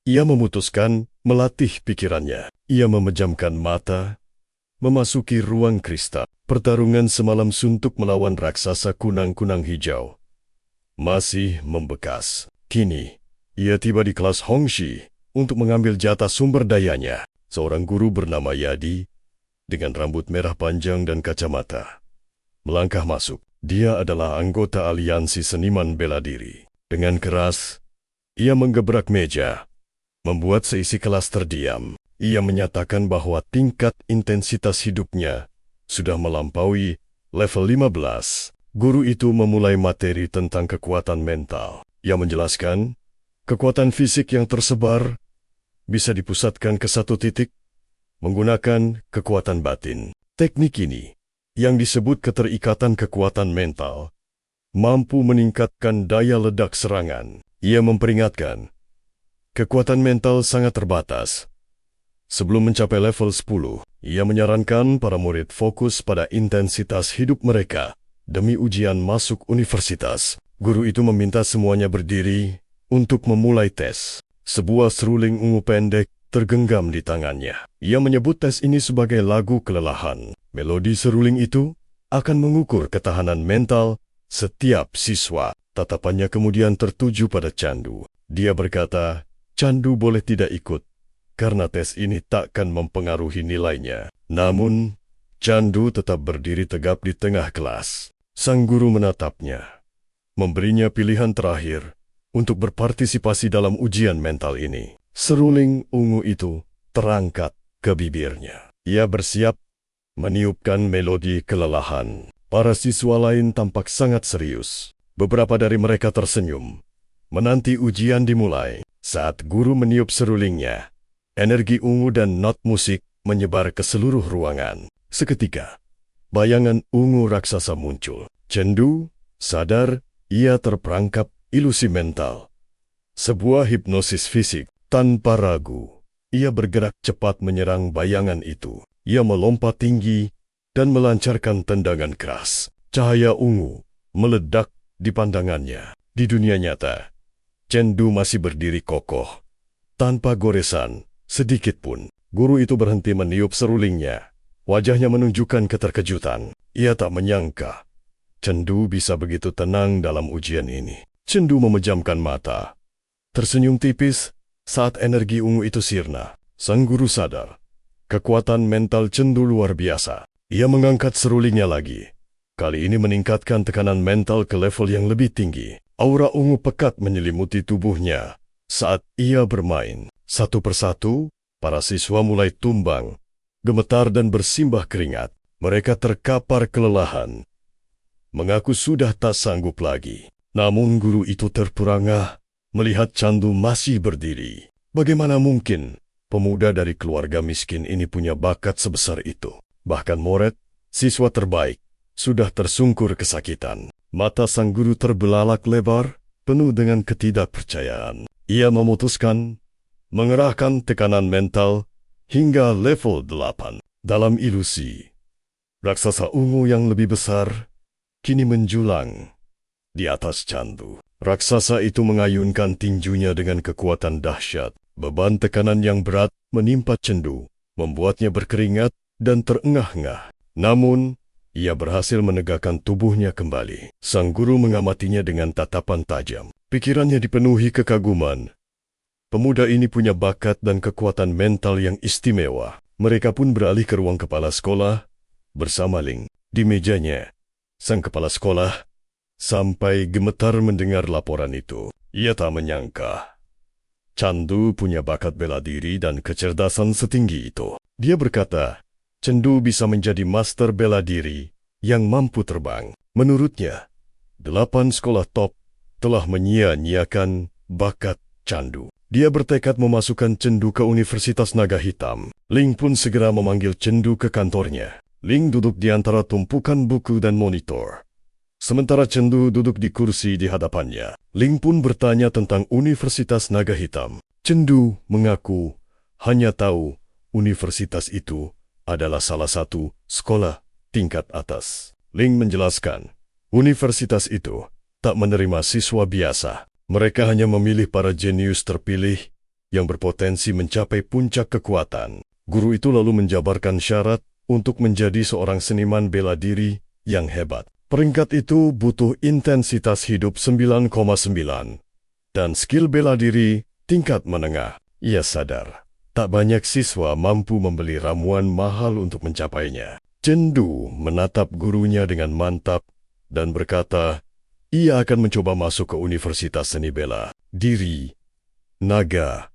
ia memutuskan melatih pikirannya. Ia memejamkan mata, memasuki ruang kristal. Pertarungan semalam suntuk melawan raksasa kunang-kunang hijau masih membekas. Kini, ia tiba di kelas Hongxi untuk mengambil jatah sumber dayanya. Seorang guru bernama Yadi, dengan rambut merah panjang dan kacamata, melangkah masuk. Dia adalah anggota aliansi seniman bela diri. Dengan keras, ia menggebrak meja, membuat seisi kelas terdiam. Ia menyatakan bahwa tingkat intensitas hidupnya sudah melampaui level 15. Guru itu memulai materi tentang kekuatan mental. Ia menjelaskan, kekuatan fisik yang tersebar bisa dipusatkan ke satu titik menggunakan kekuatan batin. Teknik ini, yang disebut keterikatan kekuatan mental, mampu meningkatkan daya ledak serangan. Ia memperingatkan, kekuatan mental sangat terbatas. Sebelum mencapai level 10, ia menyarankan para murid fokus pada intensitas hidup mereka demi ujian masuk universitas. Guru itu meminta semuanya berdiri untuk memulai tes. Sebuah seruling ungu pendek tergenggam di tangannya. Ia menyebut tes ini sebagai lagu kelelahan. Melodi seruling itu akan mengukur ketahanan mental setiap siswa. Tatapannya kemudian tertuju pada Candu. Dia berkata, Candu boleh tidak ikut, karena tes ini takkan mempengaruhi nilainya. Namun, Candu tetap berdiri tegap di tengah kelas. Sang guru menatapnya, memberinya pilihan terakhir untuk berpartisipasi dalam ujian mental ini. Seruling ungu itu terangkat ke bibirnya. Ia bersiap meniupkan melodi kelelahan. Para siswa lain tampak sangat serius. Beberapa dari mereka tersenyum, menanti ujian dimulai. Saat guru meniup serulingnya, energi ungu dan not musik menyebar ke seluruh ruangan. Seketika, bayangan ungu raksasa muncul. Cendu sadar ia terperangkap ilusi mental. Sebuah hipnosis fisik. Tanpa ragu, ia bergerak cepat menyerang bayangan itu. Ia melompat tinggi dan melancarkan tendangan keras. Cahaya ungu meledak di pandangannya. Di dunia nyata, Cendu masih berdiri kokoh, tanpa goresan sedikit pun. Guru itu berhenti meniup serulingnya. Wajahnya menunjukkan keterkejutan. Ia tak menyangka Cendu bisa begitu tenang dalam ujian ini. Cendu memejamkan mata, tersenyum tipis saat energi ungu itu sirna. Sang guru sadar, kekuatan mental Cendu luar biasa. Ia mengangkat serulingnya lagi. Kali ini meningkatkan tekanan mental ke level yang lebih tinggi. Aura ungu pekat menyelimuti tubuhnya. Saat ia bermain, satu persatu, para siswa mulai tumbang, gemetar dan bersimbah keringat. Mereka terkapar kelelahan, mengaku sudah tak sanggup lagi. Namun guru itu terperangah melihat Candu masih berdiri. Bagaimana mungkin pemuda dari keluarga miskin ini punya bakat sebesar itu? Bahkan Moret, siswa terbaik, sudah tersungkur kesakitan. Mata sang guru terbelalak lebar, penuh dengan ketidakpercayaan. Ia memutuskan mengerahkan tekanan mental hingga level 8. Dalam ilusi, raksasa ungu yang lebih besar kini menjulang di atas Candu. Raksasa itu mengayunkan tinjunya dengan kekuatan dahsyat. Beban tekanan yang berat menimpa Cendu, membuatnya berkeringat dan terengah-engah. Namun, ia berhasil menegakkan tubuhnya kembali. Sang guru mengamatinya dengan tatapan tajam. Pikirannya dipenuhi kekaguman Pemuda ini punya bakat dan kekuatan mental yang istimewa. Mereka pun beralih ke ruang kepala sekolah bersama Ling. Di mejanya, sang kepala sekolah sampai gemetar mendengar laporan itu. Ia tak menyangka Chandu punya bakat bela diri dan kecerdasan setinggi itu. Dia berkata, Chandu bisa menjadi master bela diri yang mampu terbang. Menurutnya, 8 sekolah top telah menyia-nyiakan bakat Chandu. Dia bertekad memasukkan Chandu ke Universitas Naga Hitam. Ling pun segera memanggil Chandu ke kantornya. Ling duduk di antara tumpukan buku dan monitor. Sementara Chandu duduk di kursi di hadapannya. Ling pun bertanya tentang Universitas Naga Hitam. Chandu mengaku hanya tahu universitas itu adalah salah satu sekolah tingkat atas. Ling menjelaskan, universitas itu tak menerima siswa biasa. Mereka hanya memilih para jenius terpilih yang berpotensi mencapai puncak kekuatan. Guru itu lalu menjabarkan syarat untuk menjadi seorang seniman bela diri yang hebat. Peringkat itu butuh intensitas hidup 9,9 dan skill bela diri tingkat menengah. Ia sadar, tak banyak siswa mampu membeli ramuan mahal untuk mencapainya. Chandu menatap gurunya dengan mantap dan berkata, ia akan mencoba masuk ke Universitas Seni Bela Diri Naga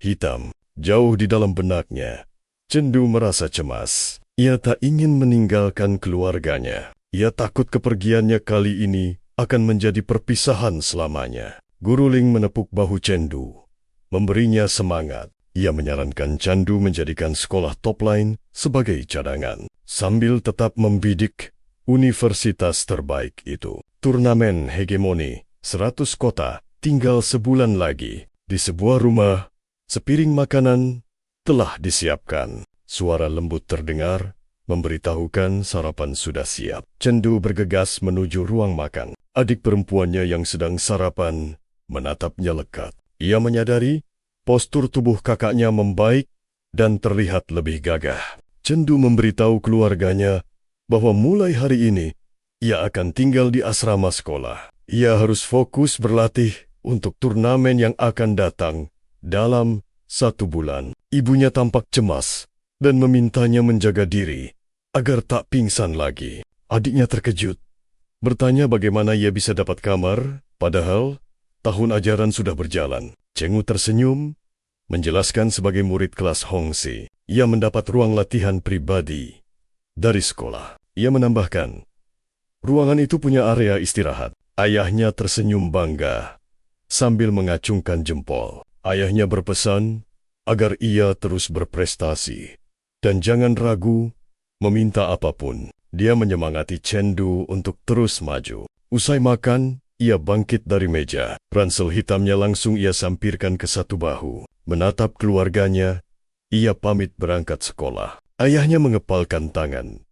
Hitam. Jauh di dalam benaknya, Chandu merasa cemas. Ia tak ingin meninggalkan keluarganya. Ia takut kepergiannya kali ini akan menjadi perpisahan selamanya. Guru Ling menepuk bahu Chandu, memberinya semangat. Ia menyarankan Chandu menjadikan sekolah top line sebagai cadangan, sambil tetap membidik universitas terbaik itu. Turnamen hegemoni 100 kota tinggal sebulan lagi. Di sebuah rumah, sepiring makanan telah disiapkan. Suara lembut terdengar, memberitahukan sarapan sudah siap. Chandu bergegas menuju ruang makan. Adik perempuannya yang sedang sarapan menatapnya lekat. Ia menyadari postur tubuh kakaknya membaik dan terlihat lebih gagah. Chandu memberitahu keluarganya bahwa mulai hari ini ia akan tinggal di asrama sekolah. Ia harus fokus berlatih untuk turnamen yang akan datang dalam 1 bulan. Ibunya tampak cemas dan memintanya menjaga diri agar tak pingsan lagi. Adiknya terkejut, bertanya bagaimana ia bisa dapat kamar, padahal tahun ajaran sudah berjalan. Chengu tersenyum, menjelaskan sebagai murid kelas Hongsi, ia mendapat ruang latihan pribadi dari sekolah. Ia menambahkan, ruangan itu punya area istirahat. Ayahnya tersenyum bangga sambil mengacungkan jempol. Ayahnya berpesan agar ia terus berprestasi dan jangan ragu meminta apapun. Dia menyemangati Chandu untuk terus maju. Usai makan, ia bangkit dari meja. Ransel hitamnya langsung ia sampirkan ke satu bahu. Menatap keluarganya, ia pamit berangkat sekolah. Ayahnya mengepalkan tangan,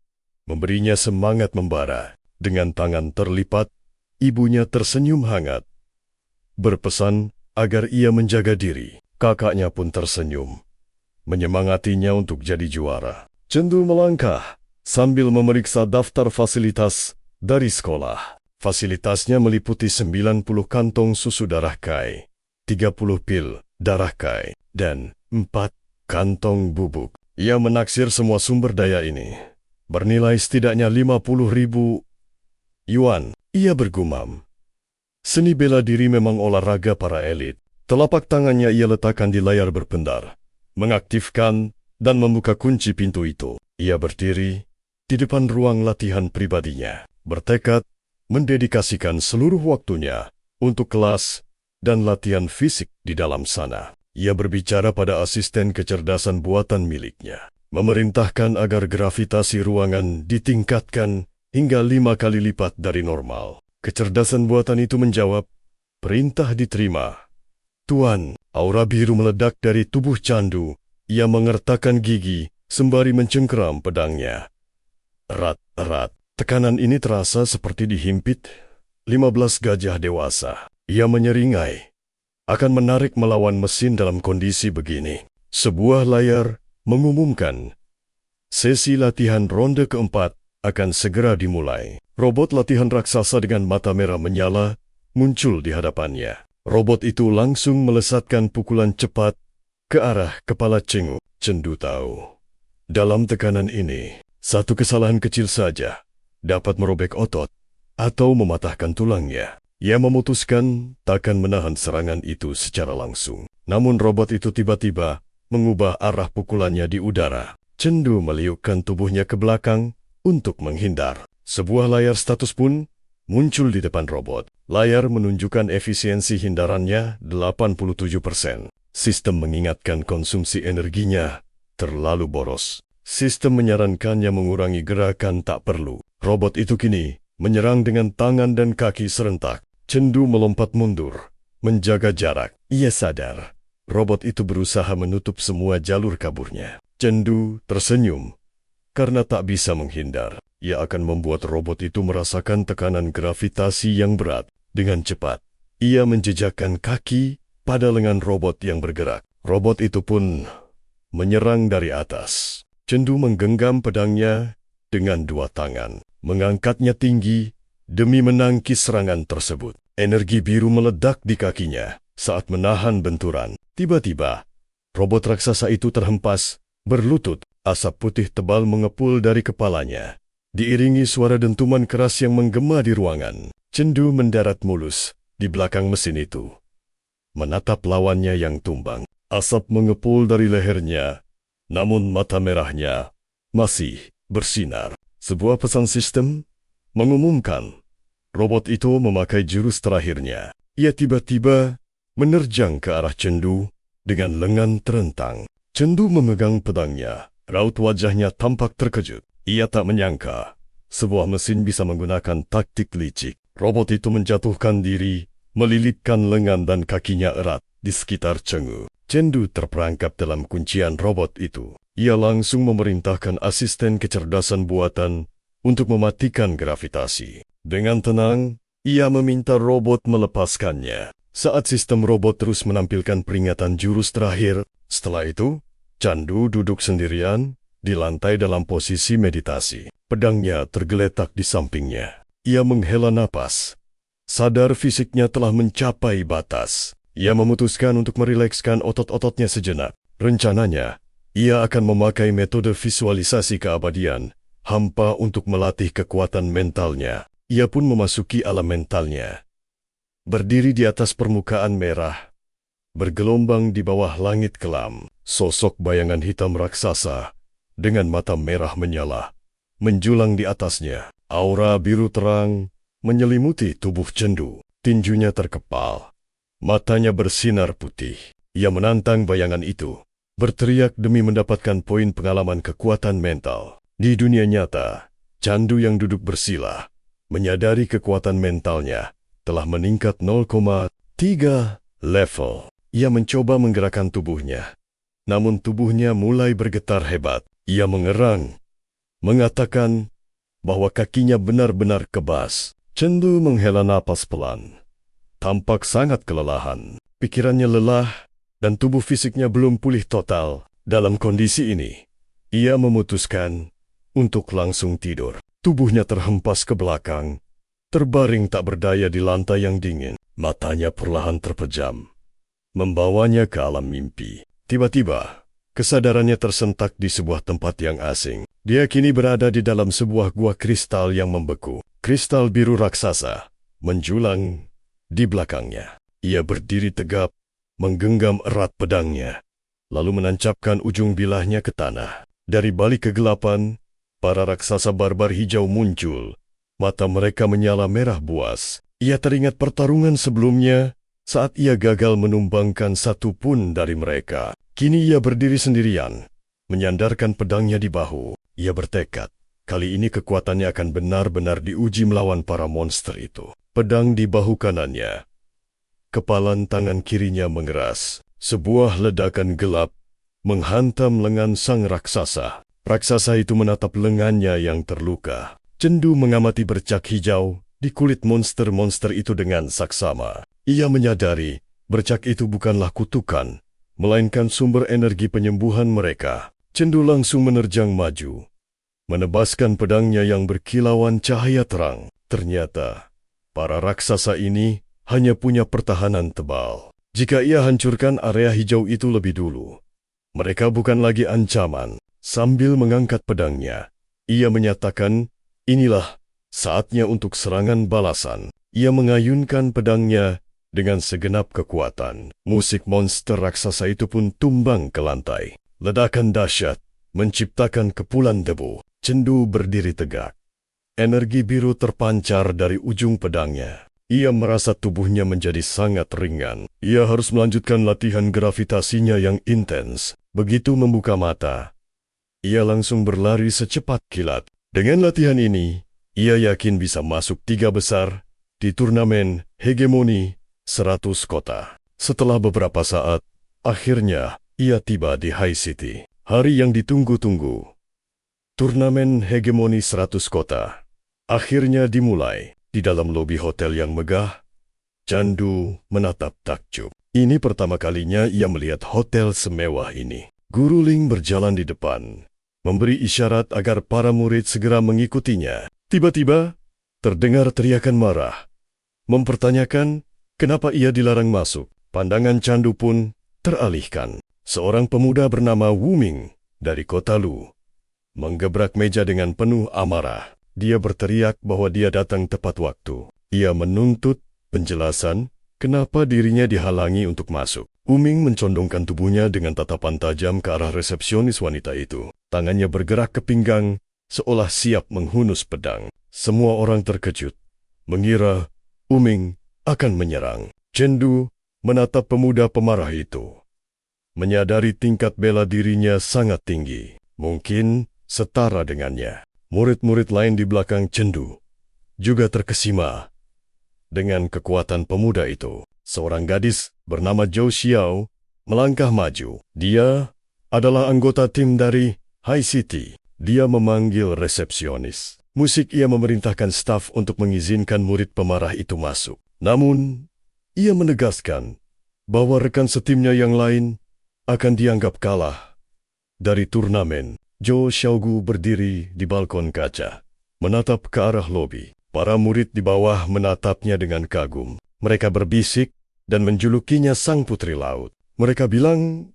memberinya semangat membara. Dengan tangan terlipat, ibunya tersenyum hangat, berpesan agar ia menjaga diri. Kakaknya pun tersenyum, menyemangatinya untuk jadi juara. Chandu melangkah sambil memeriksa daftar fasilitas dari sekolah. Fasilitasnya meliputi 90 kantong susu darah Kai, 30 pil darah Kai, dan 4 kantong bubuk. Ia menaksir semua sumber daya ini bernilai setidaknya 50.000 yuan. Ia bergumam, seni bela diri memang olahraga para elit. Telapak tangannya ia letakkan di layar berpendar, mengaktifkan dan membuka kunci pintu itu. Ia berdiri di depan ruang latihan pribadinya, bertekad mendedikasikan seluruh waktunya untuk kelas dan latihan fisik di dalam sana. Ia berbicara pada asisten kecerdasan buatan miliknya, memerintahkan agar gravitasi ruangan ditingkatkan hingga 5 kali lipat dari normal. Kecerdasan buatan itu menjawab, perintah diterima. Tuan, aura biru meledak dari tubuh Chandu. Ia mengertakkan gigi sembari mencengkeram pedangnya. Erat-erat, tekanan ini terasa seperti dihimpit 15 gajah dewasa. Ia menyeringai, akan menarik melawan mesin dalam kondisi begini. Sebuah layar mengumumkan, sesi latihan ronde keempat akan segera dimulai. Robot latihan raksasa dengan mata merah menyala muncul di hadapannya. Robot itu langsung melesatkan pukulan cepat ke arah kepala Cengu. Cendu tahu, dalam tekanan ini, satu kesalahan kecil saja dapat merobek otot atau mematahkan tulangnya. Ia memutuskan takkan menahan serangan itu secara langsung. Namun robot itu tiba-tiba mengubah arah pukulannya di udara. Cendu meliukkan tubuhnya ke belakang untuk menghindar. Sebuah layar status pun muncul di depan robot. Layar menunjukkan efisiensi hindarannya 87%. Sistem mengingatkan konsumsi energinya terlalu boros. Sistem menyarankannya mengurangi gerakan tak perlu. Robot itu kini menyerang dengan tangan dan kaki serentak. Cendu melompat mundur, menjaga jarak. Ia sadar, robot itu berusaha menutup semua jalur kaburnya. Cendu tersenyum, karena tak bisa menghindar. Ia akan membuat robot itu merasakan tekanan gravitasi yang berat. Dengan cepat, ia menjejakkan kaki pada lengan robot yang bergerak. Robot itu pun menyerang dari atas. Cendu menggenggam pedangnya dengan dua tangan, mengangkatnya tinggi demi menangkis serangan tersebut. Energi biru meledak di kakinya saat menahan benturan. Tiba-tiba, robot raksasa itu terhempas, berlutut. Asap putih tebal mengepul dari kepalanya, diiringi suara dentuman keras yang menggema di ruangan. Cendu mendarat mulus di belakang mesin itu, menatap lawannya yang tumbang. Asap mengepul dari lehernya, namun mata merahnya masih bersinar. Sebuah pesan sistem mengumumkan robot itu memakai jurus terakhirnya. Ia tiba-tiba menerjang ke arah Cendu dengan lengan terentang. Cendu memegang pedangnya. Raut wajahnya tampak terkejut. Ia tak menyangka sebuah mesin bisa menggunakan taktik licik. Robot itu menjatuhkan diri, melilitkan lengan dan kakinya erat di sekitar Cengu. Cendu terperangkap dalam kuncian robot itu. Ia langsung memerintahkan asisten kecerdasan buatan untuk mematikan gravitasi. Dengan tenang, ia meminta robot melepaskannya. Saat sistem robot terus menampilkan peringatan jurus terakhir, setelah itu, Cendu duduk sendirian di lantai dalam posisi meditasi. Pedangnya tergeletak di sampingnya. Ia menghela napas. Sadar fisiknya telah mencapai batas. Ia memutuskan untuk merilekskan otot-ototnya sejenak. Rencananya, ia akan memakai metode visualisasi keabadian hampa untuk melatih kekuatan mentalnya. Ia pun memasuki alam mentalnya. Berdiri di atas permukaan merah, bergelombang di bawah langit kelam, sosok bayangan hitam raksasa dengan mata merah menyala menjulang di atasnya. Aura biru terang menyelimuti tubuh Cendu. Tinjunya terkepal, matanya bersinar putih. Ia menantang bayangan itu, berteriak demi mendapatkan poin pengalaman kekuatan mental. Di dunia nyata, Cendu yang duduk bersila menyadari kekuatan mentalnya telah meningkat 0,3 level. Ia mencoba menggerakkan tubuhnya, namun tubuhnya mulai bergetar hebat. Ia mengerang, mengatakan bahwa kakinya benar-benar kebas. Cendu menghela napas pelan. Tampak sangat kelelahan. Pikirannya lelah dan tubuh fisiknya belum pulih total. Dalam kondisi ini, ia memutuskan untuk langsung tidur. Tubuhnya terhempas ke belakang, terbaring tak berdaya di lantai yang dingin. Matanya perlahan terpejam, membawanya ke alam mimpi. Tiba-tiba, kesadarannya tersentak di sebuah tempat yang asing. Dia kini berada di dalam sebuah gua kristal yang membeku. Kristal biru raksasa menjulang di belakangnya. Ia berdiri tegap, menggenggam erat pedangnya, lalu menancapkan ujung bilahnya ke tanah. Dari balik kegelapan, para raksasa barbar hijau muncul. Mata mereka menyala merah buas. Ia teringat pertarungan sebelumnya saat ia gagal menumbangkan satu pun dari mereka. Kini ia berdiri sendirian, menyandarkan pedangnya di bahu. Ia bertekad, kali ini kekuatannya akan benar-benar diuji melawan para monster itu. Pedang di bahu kanannya, kepalan tangan kirinya mengeras. Sebuah ledakan gelap menghantam lengan sang raksasa. Raksasa itu menatap lengannya yang terluka. Cendu mengamati bercak hijau di kulit monster-monster itu dengan saksama. Ia menyadari bercak itu bukanlah kutukan, melainkan sumber energi penyembuhan mereka. Cendu langsung menerjang maju, menebaskan pedangnya yang berkilauan cahaya terang. Ternyata, para raksasa ini hanya punya pertahanan tebal. Jika ia hancurkan area hijau itu lebih dulu, mereka bukan lagi ancaman. Sambil mengangkat pedangnya, ia menyatakan, inilah saatnya untuk serangan balasan. Ia mengayunkan pedangnya dengan segenap kekuatan. Musik monster raksasa itu pun tumbang ke lantai. Ledakan dahsyat menciptakan kepulan debu. Cendu berdiri tegak. Energi biru terpancar dari ujung pedangnya. Ia merasa tubuhnya menjadi sangat ringan. Ia harus melanjutkan latihan gravitasinya yang intens. Begitu membuka mata, ia langsung berlari secepat kilat. Dengan latihan ini, ia yakin bisa masuk 3 besar di turnamen hegemoni 100 kota. Setelah beberapa saat, akhirnya ia tiba di High City. Hari yang ditunggu-tunggu. Turnamen hegemoni 100 kota akhirnya dimulai. Di dalam lobi hotel yang megah, Candu menatap takjub. Ini pertama kalinya ia melihat hotel semewah ini. Guru Ling berjalan di depan, memberi isyarat agar para murid segera mengikutinya. Tiba-tiba, terdengar teriakan marah, mempertanyakan kenapa ia dilarang masuk. Pandangan Candu pun teralihkan. Seorang pemuda bernama Wu Ming dari kota Lu menggebrak meja dengan penuh amarah. Dia berteriak bahwa dia datang tepat waktu. Ia menuntut penjelasan kenapa dirinya dihalangi untuk masuk. Wu Ming mencondongkan tubuhnya dengan tatapan tajam ke arah resepsionis wanita itu. Tangannya bergerak ke pinggang, seolah siap menghunus pedang. Semua orang terkejut, mengira Wu Ming akan menyerang. Cendu menatap pemuda pemarah itu. Menyadari tingkat bela dirinya sangat tinggi, mungkin setara dengannya. Murid-murid lain di belakang Cendu juga terkesima dengan kekuatan pemuda itu. Seorang gadis bernama Zhou Xiao melangkah maju. Dia adalah anggota tim dari High City. Dia memanggil resepsionis. Musik ia memerintahkan staf untuk mengizinkan murid pemarah itu masuk. Namun, ia menegaskan bahwa rekan setimnya yang lain akan dianggap kalah dari turnamen. Zhou Xiaogu berdiri di balkon kaca, menatap ke arah lobi. Para murid di bawah menatapnya dengan kagum. Mereka berbisik dan menjulukinya Sang Putri Laut. Mereka bilang,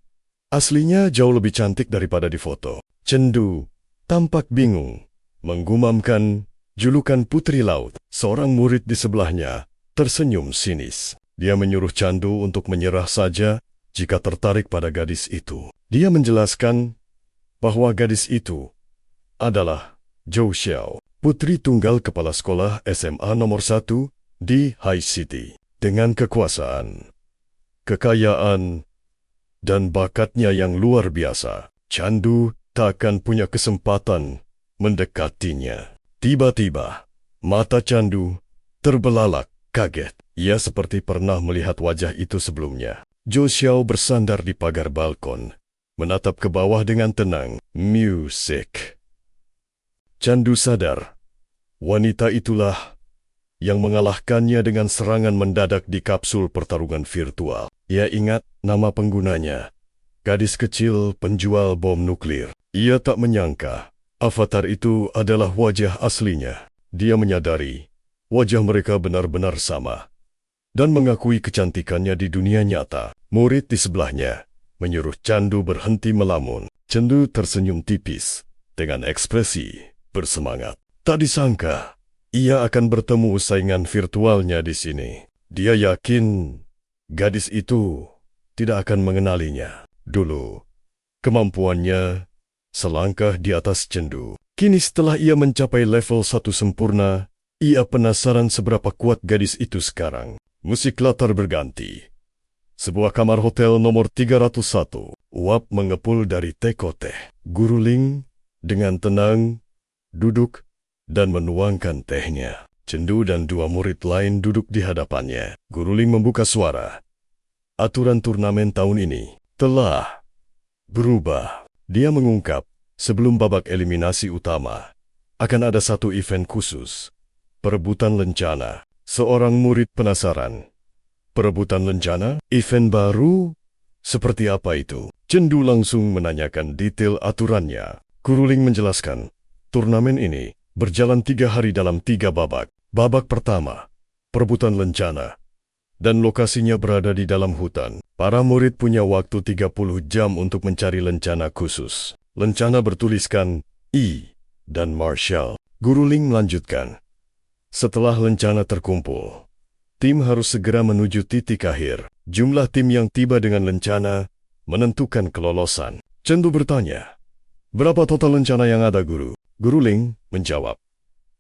aslinya jauh lebih cantik daripada di foto. Cendu tampak bingung, menggumamkan julukan Putri Laut. Seorang murid di sebelahnya tersenyum sinis. Dia menyuruh Candu untuk menyerah saja jika tertarik pada gadis itu. Dia menjelaskan bahwa gadis itu adalah Zhou Xiao, putri tunggal kepala sekolah SMA nomor 1 di High City. Dengan kekuasaan, kekayaan, dan bakatnya yang luar biasa, Candu tak akan punya kesempatan mendekatinya. Tiba-tiba, mata Candu terbelalak kaget. Ia seperti pernah melihat wajah itu sebelumnya. Zhou Xiao bersandar di pagar balkon, menatap ke bawah dengan tenang. Musik. Candu sadar, wanita itulah yang mengalahkannya dengan serangan mendadak di kapsul pertarungan virtual. Ia ingat nama penggunanya, gadis kecil penjual bom nuklir. Ia tak menyangka avatar itu adalah wajah aslinya. Dia menyadari wajah mereka benar-benar sama dan mengakui kecantikannya di dunia nyata. Murid di sebelahnya menyuruh Candu berhenti melamun. Candu tersenyum tipis dengan ekspresi bersemangat. Tak disangka ia akan bertemu saingan virtualnya di sini. Dia yakin gadis itu tidak akan mengenalinya. Dulu, kemampuannya selangkah di atas Cendu. Kini setelah ia mencapai level 1 sempurna, ia penasaran seberapa kuat gadis itu sekarang. Musik latar berganti. Sebuah kamar hotel nomor 301. Uap mengepul dari teko teh. Guru Ling dengan tenang duduk dan menuangkan tehnya. Cendu dan 2 murid lain duduk di hadapannya. Guru Ling membuka suara. Aturan turnamen tahun ini telah berubah. Dia mengungkap, sebelum babak eliminasi utama, akan ada satu event khusus. Perebutan lencana. Seorang murid penasaran. Perebutan lencana? Event baru? Seperti apa itu? Cendu langsung menanyakan detail aturannya. Guru Ling menjelaskan, turnamen ini berjalan 3 hari dalam 3 babak. Babak pertama, perebutan lencana. dan lokasinya berada di dalam hutan. Para murid punya waktu 30 jam untuk mencari lencana khusus. Lencana bertuliskan E dan Marshall. Guru Ling melanjutkan. Setelah lencana terkumpul, tim harus segera menuju titik akhir. Jumlah tim yang tiba dengan lencana menentukan kelolosan. Chen Du bertanya, berapa total lencana yang ada, Guru? Guru Ling menjawab,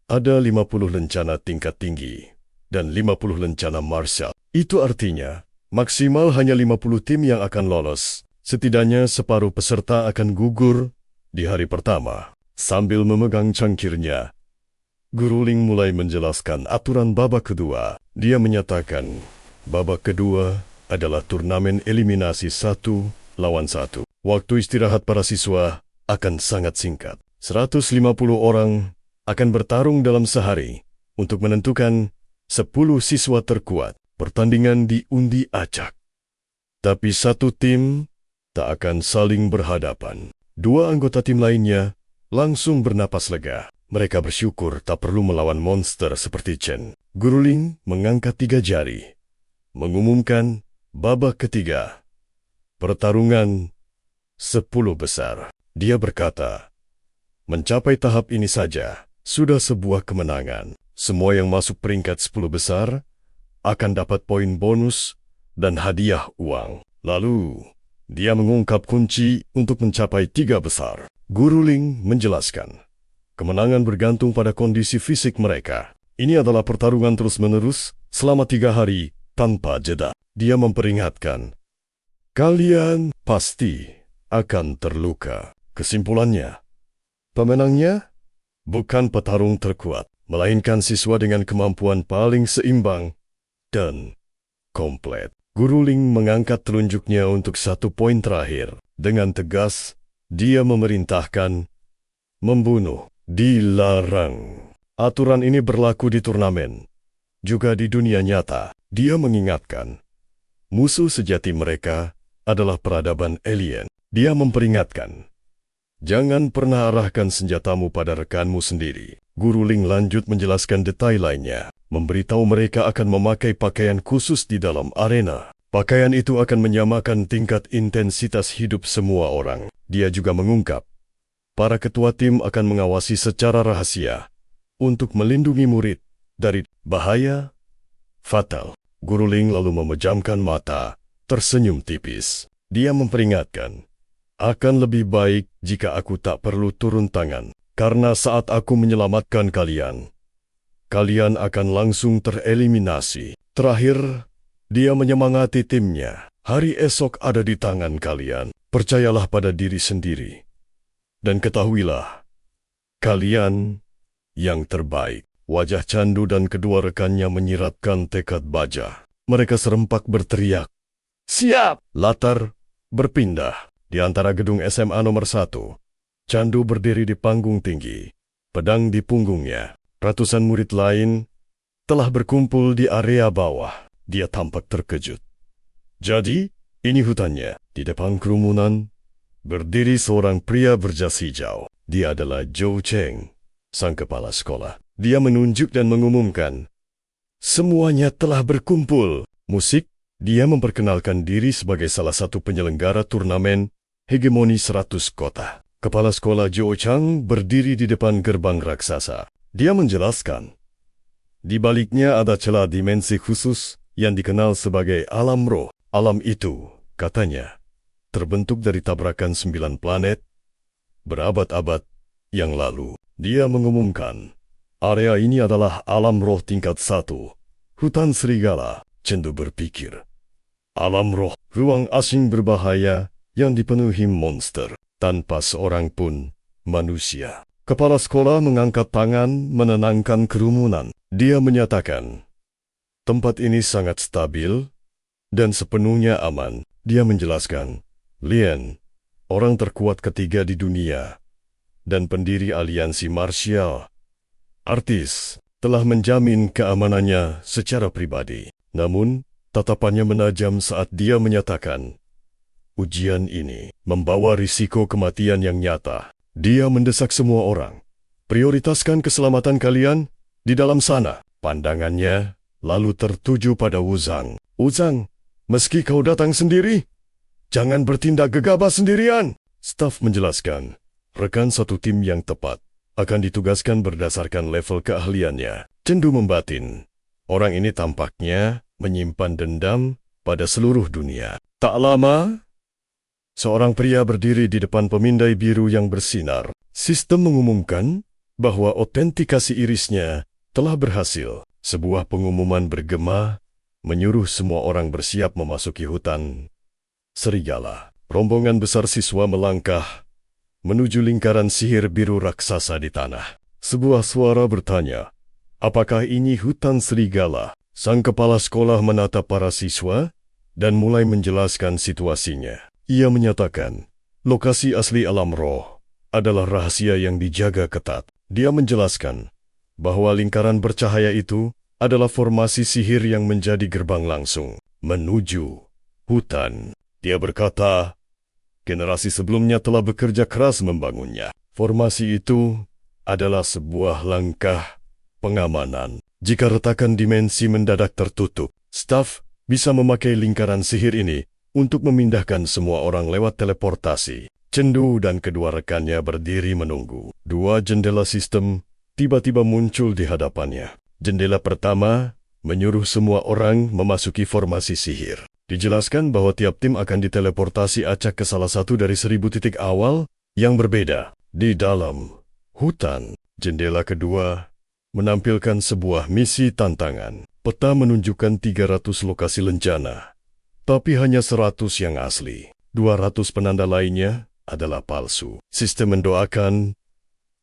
ada 50 lencana tingkat tinggi dan 50 lencana Marshall. Itu artinya, maksimal hanya 50 tim yang akan lolos. Setidaknya separuh peserta akan gugur di hari pertama. Sambil memegang cangkirnya, Guru Ling mulai menjelaskan aturan babak kedua. Dia menyatakan, babak kedua adalah turnamen eliminasi 1 lawan 1. Waktu istirahat para siswa akan sangat singkat. 150 orang akan bertarung dalam sehari untuk menentukan 10 siswa terkuat. Pertandingan diundi acak. Tapi satu tim tak akan saling berhadapan. Dua anggota tim lainnya langsung bernapas lega. Mereka bersyukur tak perlu melawan monster seperti Chen. Guru Ling mengangkat 3 jari, mengumumkan babak ketiga. Pertarungan 10 besar. Dia berkata, mencapai tahap ini saja sudah sebuah kemenangan. Semua yang masuk peringkat 10 besar akan dapat poin bonus dan hadiah uang. Lalu, dia mengungkap kunci untuk mencapai 3 besar. Guru Ling menjelaskan, kemenangan bergantung pada kondisi fisik mereka. Ini adalah pertarungan terus-menerus selama 3 hari tanpa jeda. Dia memperingatkan, kalian pasti akan terluka. Kesimpulannya, pemenangnya bukan petarung terkuat, melainkan siswa dengan kemampuan paling seimbang dan komplet. Guru Ling mengangkat telunjuknya untuk 1 poin terakhir. Dengan tegas, dia memerintahkan, membunuh dilarang. Aturan ini berlaku di turnamen, juga di dunia nyata. Dia mengingatkan, musuh sejati mereka adalah peradaban alien. Dia memperingatkan, jangan pernah arahkan senjatamu pada rekanmu sendiri. Guru Ling lanjut menjelaskan detail lainnya, memberitahu mereka akan memakai pakaian khusus di dalam arena. Pakaian itu akan menyamakan tingkat intensitas hidup semua orang. Dia juga mengungkap, para ketua tim akan mengawasi secara rahasia untuk melindungi murid dari bahaya fatal. Guru Ling lalu memejamkan mata, tersenyum tipis. Dia memperingatkan, akan lebih baik jika aku tak perlu turun tangan. Karena saat aku menyelamatkan kalian, kalian akan langsung tereliminasi. Terakhir, dia menyemangati timnya. Hari esok ada di tangan kalian. Percayalah pada diri sendiri. Dan ketahuilah, kalian yang terbaik. Wajah Chandu dan kedua rekannya menyiratkan tekad baja. Mereka serempak berteriak, siap! Latar berpindah. Di antara gedung SMA nomor 1. Chandu berdiri di panggung tinggi, pedang di punggungnya. Ratusan murid lain telah berkumpul di area bawah. Dia tampak terkejut. Jadi, ini hutannya. Di depan kerumunan, berdiri seorang pria berjas hijau. Dia adalah Zhou Cheng, sang kepala sekolah. Dia menunjuk dan mengumumkan, semuanya telah berkumpul. Musik, dia memperkenalkan diri sebagai salah satu penyelenggara turnamen hegemoni 100 kota. Kepala sekolah Zhou Chang berdiri di depan gerbang raksasa. Dia menjelaskan, di baliknya ada celah dimensi khusus yang dikenal sebagai alam roh. Alam itu, katanya, terbentuk dari tabrakan 9 planet berabad-abad yang lalu. Dia mengumumkan, area ini adalah alam roh tingkat 1, hutan serigala. Cendu berpikir, alam roh, ruang asing berbahaya yang dipenuhi monster. Tanpa seorang pun manusia. Kepala sekolah mengangkat tangan menenangkan kerumunan. Dia menyatakan, tempat ini sangat stabil dan sepenuhnya aman. Dia menjelaskan, Lien, orang terkuat ketiga di dunia dan pendiri aliansi marsial, artis, telah menjamin keamanannya secara pribadi. Namun, tatapannya menajam saat dia menyatakan, ujian ini membawa risiko kematian yang nyata. Dia mendesak semua orang, prioritaskan keselamatan kalian di dalam sana. Pandangannya lalu tertuju pada Wuzang. "Wuzang, meski kau datang sendiri, jangan bertindak gegabah sendirian." Staf menjelaskan, rekan satu tim yang tepat akan ditugaskan berdasarkan level keahliannya. Cendu membatin, orang ini tampaknya menyimpan dendam pada seluruh dunia. Tak lama, seorang pria berdiri di depan pemindai biru yang bersinar. Sistem mengumumkan bahwa autentikasi irisnya telah berhasil. Sebuah pengumuman bergema menyuruh semua orang bersiap memasuki hutan serigala. Rombongan besar siswa melangkah menuju lingkaran sihir biru raksasa di tanah. Sebuah suara bertanya, "Apakah ini hutan serigala?" Sang kepala sekolah menatap para siswa dan mulai menjelaskan situasinya. Ia menyatakan, lokasi asli alam roh adalah rahasia yang dijaga ketat. Dia menjelaskan bahwa lingkaran bercahaya itu adalah formasi sihir yang menjadi gerbang langsung menuju hutan. Dia berkata, generasi sebelumnya telah bekerja keras membangunnya. Formasi itu adalah sebuah langkah pengamanan. Jika retakan dimensi mendadak tertutup, staf bisa memakai lingkaran sihir ini untuk memindahkan semua orang lewat teleportasi. Cendu dan kedua rekannya berdiri menunggu. Dua jendela sistem tiba-tiba muncul di hadapannya. Jendela pertama menyuruh semua orang memasuki formasi sihir. Dijelaskan bahwa tiap tim akan diteleportasi acak ke salah satu dari 1000 titik awal yang berbeda. Di dalam hutan, jendela kedua menampilkan sebuah misi tantangan. Peta menunjukkan 300 lokasi lencana, tapi hanya 100 yang asli. 200 penanda lainnya adalah palsu. Sistem mendoakan,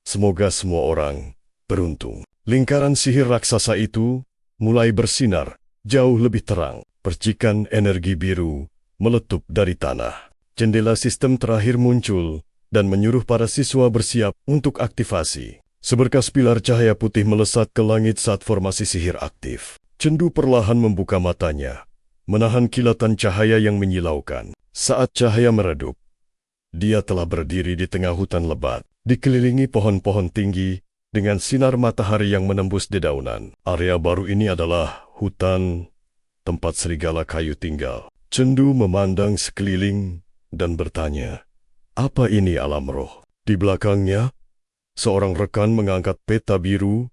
semoga semua orang beruntung. Lingkaran sihir raksasa itu mulai bersinar jauh lebih terang. Percikan energi biru meletup dari tanah. Jendela sistem terakhir muncul dan menyuruh para siswa bersiap untuk aktivasi. Seberkas pilar cahaya putih melesat ke langit saat formasi sihir aktif. Cendu perlahan membuka matanya, menahan kilatan cahaya yang menyilaukan. Saat cahaya meredup, dia telah berdiri di tengah hutan lebat, dikelilingi pohon-pohon tinggi dengan sinar matahari yang menembus dedaunan. Area baru ini adalah hutan tempat serigala kayu tinggal. Cendu memandang sekeliling dan bertanya, apa ini alam roh? Di belakangnya, seorang rekan mengangkat peta biru,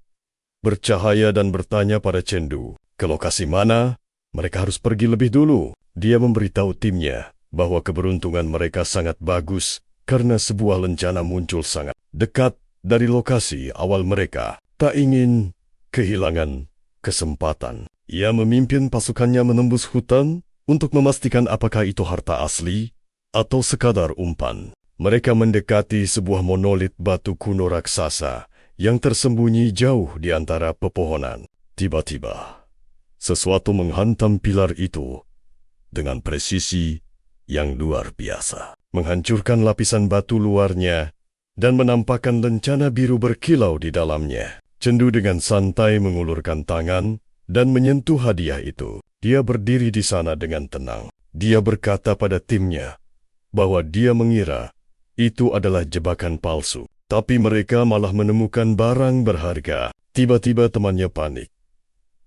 bercahaya dan bertanya pada Cendu, ke lokasi mana mereka harus pergi lebih dulu. Dia memberitahu timnya bahwa keberuntungan mereka sangat bagus karena sebuah lencana muncul sangat dekat dari lokasi awal mereka. Tak ingin kehilangan kesempatan. Ia memimpin pasukannya menembus hutan untuk memastikan apakah itu harta asli atau sekadar umpan. Mereka mendekati sebuah monolit batu kuno raksasa yang tersembunyi jauh di antara pepohonan. Tiba-tiba, sesuatu menghantam pilar itu dengan presisi yang luar biasa, menghancurkan lapisan batu luarnya dan menampakkan lencana biru berkilau di dalamnya. Cendu dengan santai mengulurkan tangan dan menyentuh hadiah itu. Dia berdiri di sana dengan tenang. Dia berkata pada timnya bahwa dia mengira itu adalah jebakan palsu. Tapi mereka malah menemukan barang berharga. Tiba-tiba temannya panik.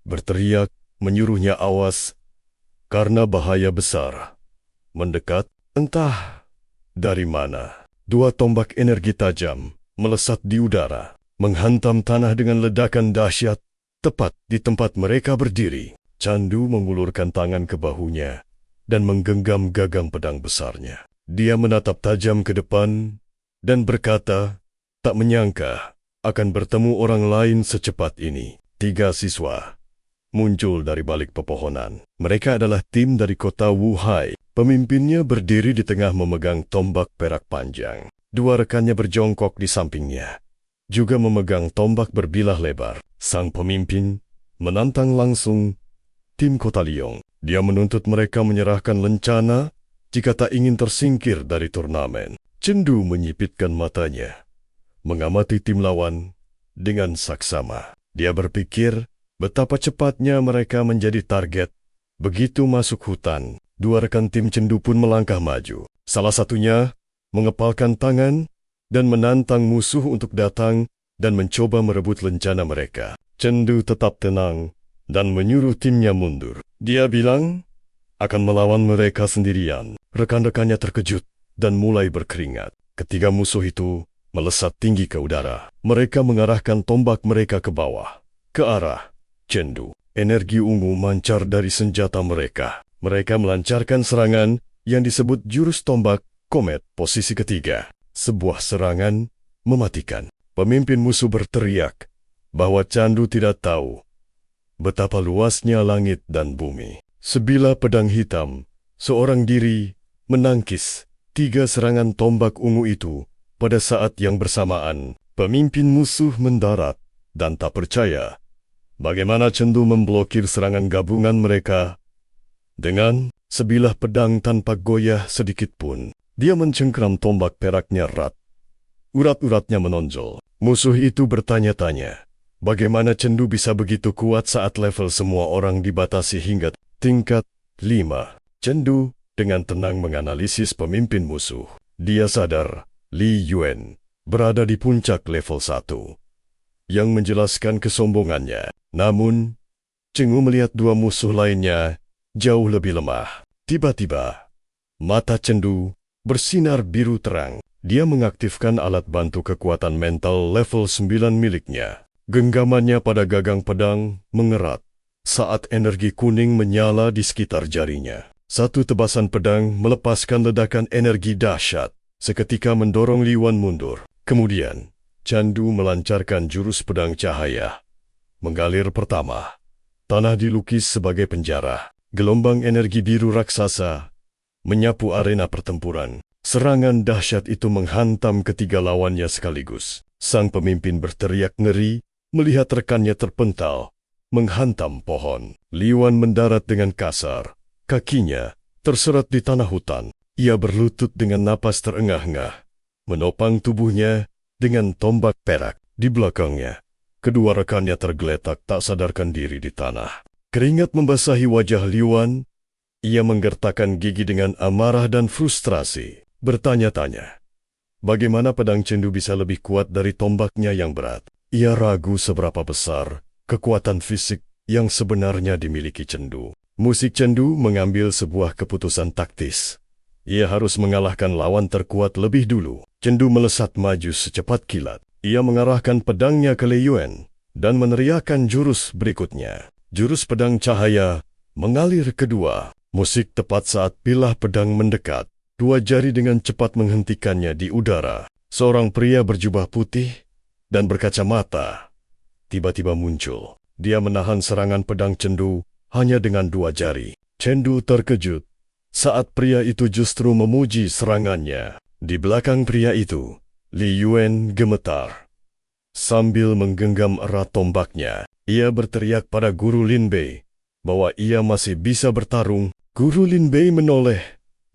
Berteriak, menyuruhnya awas karena bahaya besar mendekat. Entah dari mana, 2 tombak energi tajam melesat di udara, menghantam tanah dengan ledakan dahsyat tepat di tempat mereka berdiri. Cendu mengulurkan tangan ke bahunya dan menggenggam gagang pedang besarnya. Dia menatap tajam ke depan dan berkata, tak menyangka akan bertemu orang lain secepat ini. 3 siswa muncul dari balik pepohonan. Mereka adalah tim dari kota Wuhai. Pemimpinnya berdiri di tengah memegang tombak perak panjang. 2 rekannya berjongkok di sampingnya, juga memegang tombak berbilah lebar. Sang pemimpin menantang langsung tim kota Liong. Dia menuntut mereka menyerahkan lencana jika tak ingin tersingkir dari turnamen. Cendu menyipitkan matanya, mengamati tim lawan dengan saksama. Dia berpikir betapa cepatnya mereka menjadi target. Begitu masuk hutan, 2 rekan tim Cendu pun melangkah maju. Salah satunya mengepalkan tangan dan menantang musuh untuk datang dan mencoba merebut lencana mereka. Cendu tetap tenang dan menyuruh timnya mundur. Dia bilang akan melawan mereka sendirian. Rekan-rekannya terkejut dan mulai berkeringat. Ketika musuh itu melesat tinggi ke udara, mereka mengarahkan tombak mereka ke bawah, ke arah Cendu. Energi ungu mancar dari senjata mereka. Mereka melancarkan serangan yang disebut jurus tombak komet posisi ketiga. Sebuah serangan mematikan. Pemimpin musuh berteriak bahwa Candu tidak tahu betapa luasnya langit dan bumi. Sebilah pedang hitam, seorang diri, menangkis 3 serangan tombak ungu itu pada saat yang bersamaan. Pemimpin musuh mendarat dan tak percaya bagaimana Cendu memblokir serangan gabungan mereka. Dengan sebilah pedang tanpa goyah sedikit pun, dia mencengkram tombak peraknya erat. Urat-uratnya menonjol. Musuh itu bertanya-tanya, bagaimana Cendu bisa begitu kuat saat level semua orang dibatasi hingga tingkat 5. Cendu dengan tenang menganalisis pemimpin musuh. Dia sadar Li Yuan berada di puncak level 1, yang menjelaskan kesombongannya. Namun, Cendu melihat 2 musuh lainnya jauh lebih lemah. Tiba-tiba, mata Cendu bersinar biru terang. Dia mengaktifkan alat bantu kekuatan mental level 9 miliknya. Genggamannya pada gagang pedang mengerat saat energi kuning menyala di sekitar jarinya. Satu tebasan pedang melepaskan ledakan energi dahsyat, seketika mendorong Li Yuan mundur. Kemudian, Candu melancarkan jurus pedang cahaya. Mengalir pertama, tanah dilukis sebagai penjara. Gelombang energi biru raksasa menyapu arena pertempuran. Serangan dahsyat itu menghantam ketiga lawannya sekaligus. Sang pemimpin berteriak ngeri melihat rekannya terpental menghantam pohon. Li Yuan mendarat dengan kasar. Kakinya terseret di tanah hutan. Ia berlutut dengan napas terengah-engah, menopang tubuhnya dengan tombak perak di belakangnya. Kedua rekannya tergeletak tak sadarkan diri di tanah. Keringat membasahi wajah Li Yuan. Ia menggertakkan gigi dengan amarah dan frustrasi. Bertanya-tanya, bagaimana pedang Cendu bisa lebih kuat dari tombaknya yang berat? Ia ragu seberapa besar kekuatan fisik yang sebenarnya dimiliki Cendu. Musik Cendu mengambil sebuah keputusan taktis. Ia harus mengalahkan lawan terkuat lebih dulu. Cendu melesat maju secepat kilat. Ia mengarahkan pedangnya ke Li Yuan dan meneriakkan jurus berikutnya. Jurus pedang cahaya mengalir kedua. Musik tepat saat bilah pedang mendekat. 2 jari dengan cepat menghentikannya di udara. Seorang pria berjubah putih dan berkacamata tiba-tiba muncul. Dia menahan serangan pedang Cendu hanya dengan 2 jari. Cendu terkejut saat pria itu justru memuji serangannya. Di belakang pria itu, Li Yuan gemetar. Sambil menggenggam erat tombaknya, ia berteriak pada Guru Lin Bei bahwa ia masih bisa bertarung. Guru Lin Bei menoleh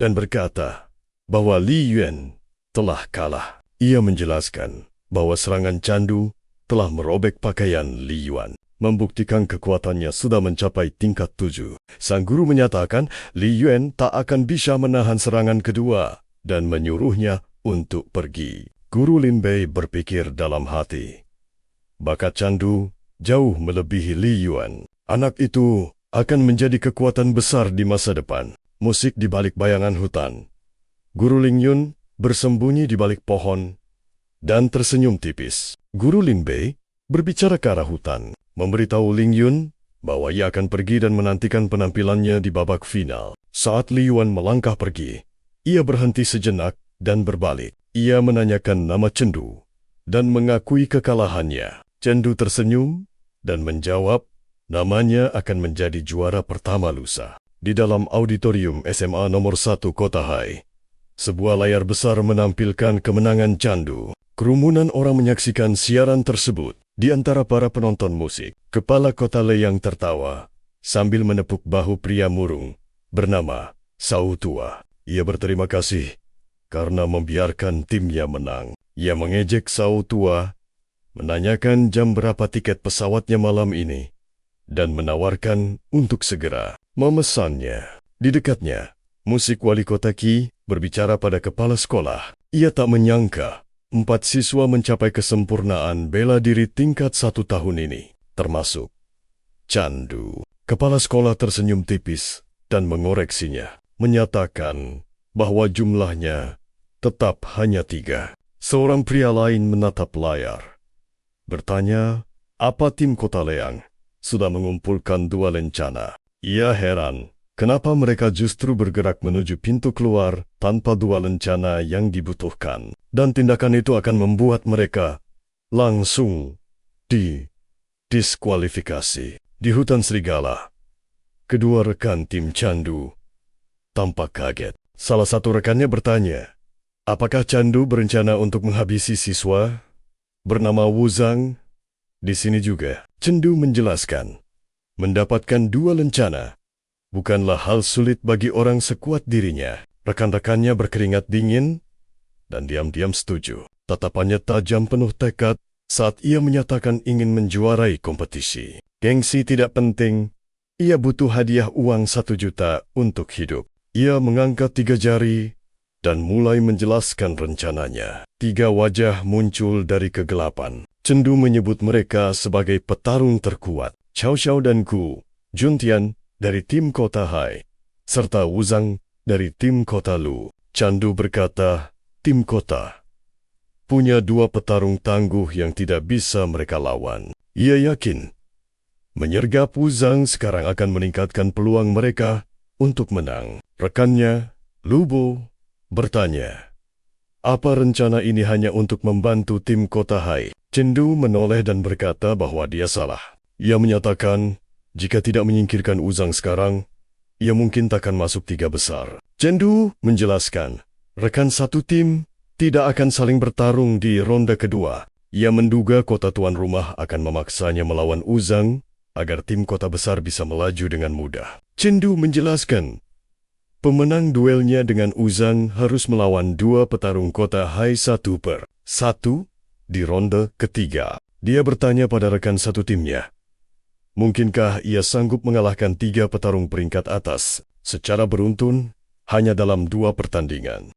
dan berkata bahwa Li Yuan telah kalah. Ia menjelaskan bahwa serangan Candu telah merobek pakaian Li Yuan, membuktikan kekuatannya sudah mencapai tingkat 7. Sang guru menyatakan Li Yuan tak akan bisa menahan serangan kedua dan menyuruhnya untuk pergi. Guru Lin Bei berpikir dalam hati, bakat Candu jauh melebihi Li Yuan. Anak itu akan menjadi kekuatan besar di masa depan. Musik di balik bayangan hutan. Guru Ling Yun bersembunyi di balik pohon dan tersenyum tipis. Guru Lin Bei berbicara ke arah hutan, memberitahu Ling Yun bahwa ia akan pergi dan menantikan penampilannya di babak final. Saat Li Yuan melangkah pergi, ia berhenti sejenak dan berbalik. Ia menanyakan nama Cendu dan mengakui kekalahannya. Cendu tersenyum dan menjawab namanya akan menjadi juara pertama lusa. Di dalam auditorium SMA nomor 1 Kota Hai, sebuah layar besar menampilkan kemenangan Candu. Kerumunan orang menyaksikan siaran tersebut. Di antara para penonton musik, kepala kota Leyang tertawa sambil menepuk bahu pria murung bernama Sao Tua. Ia berterima kasih karena membiarkan timnya menang. Ia mengejek Sao Tua, menanyakan jam berapa tiket pesawatnya malam ini, dan menawarkan untuk segera memesannya. Di dekatnya, musik wali kota Qi berbicara pada kepala sekolah. Ia tak menyangka 4 siswa mencapai kesempurnaan bela diri tingkat 1 tahun ini, termasuk Candu. Kepala sekolah tersenyum tipis dan mengoreksinya, menyatakan bahwa jumlahnya tetap hanya 3. Seorang pria lain menatap layar, bertanya, apa tim Kota Leang sudah mengumpulkan 2 lencana? Ia heran, kenapa mereka justru bergerak menuju pintu keluar tanpa 2 lencana yang dibutuhkan. Dan tindakan itu akan membuat mereka langsung didiskualifikasi. Di hutan serigala, kedua rekan tim Candu tampak kaget. Salah satu rekannya bertanya, apakah Candu berencana untuk menghabisi siswa bernama Wu Zhang? Di sini juga, Candu menjelaskan, mendapatkan 2 lencana bukanlah hal sulit bagi orang sekuat dirinya. Rekan-rekannya berkeringat dingin dan diam-diam setuju. Tatapannya tajam penuh tekad saat ia menyatakan ingin menjuarai kompetisi. Gengsi tidak penting, ia butuh hadiah uang 1 juta untuk hidup. Ia mengangkat 3 jari dan mulai menjelaskan rencananya. 3 wajah muncul dari kegelapan. Candu menyebut mereka sebagai petarung terkuat. Cao Xiao dan Gu Juntian dari tim Kota Hai, serta Wu Zhang dari tim Kota Lu. Candu berkata, tim Kota punya 2 petarung tangguh yang tidak bisa mereka lawan. Ia yakin menyergap Wu Zhang sekarang akan meningkatkan peluang mereka untuk menang. Rekannya, Lu Bo, bertanya, apa rencana ini hanya untuk membantu tim Kota Hai? Candu menoleh dan berkata bahwa dia salah. Ia menyatakan, jika tidak menyingkirkan Wu Zhang sekarang, ia mungkin takkan masuk 3 besar. Candu menjelaskan, rekan satu tim tidak akan saling bertarung di ronde kedua. Ia menduga kota tuan rumah akan memaksanya melawan Wu Zhang agar tim kota besar bisa melaju dengan mudah. Candu menjelaskan, pemenang duelnya dengan Wu Zhang harus melawan 2 petarung Kota Hai 1-1 di ronde ketiga. Dia bertanya pada rekan satu timnya, mungkinkah ia sanggup mengalahkan 3 petarung peringkat atas secara beruntun hanya dalam 2 pertandingan?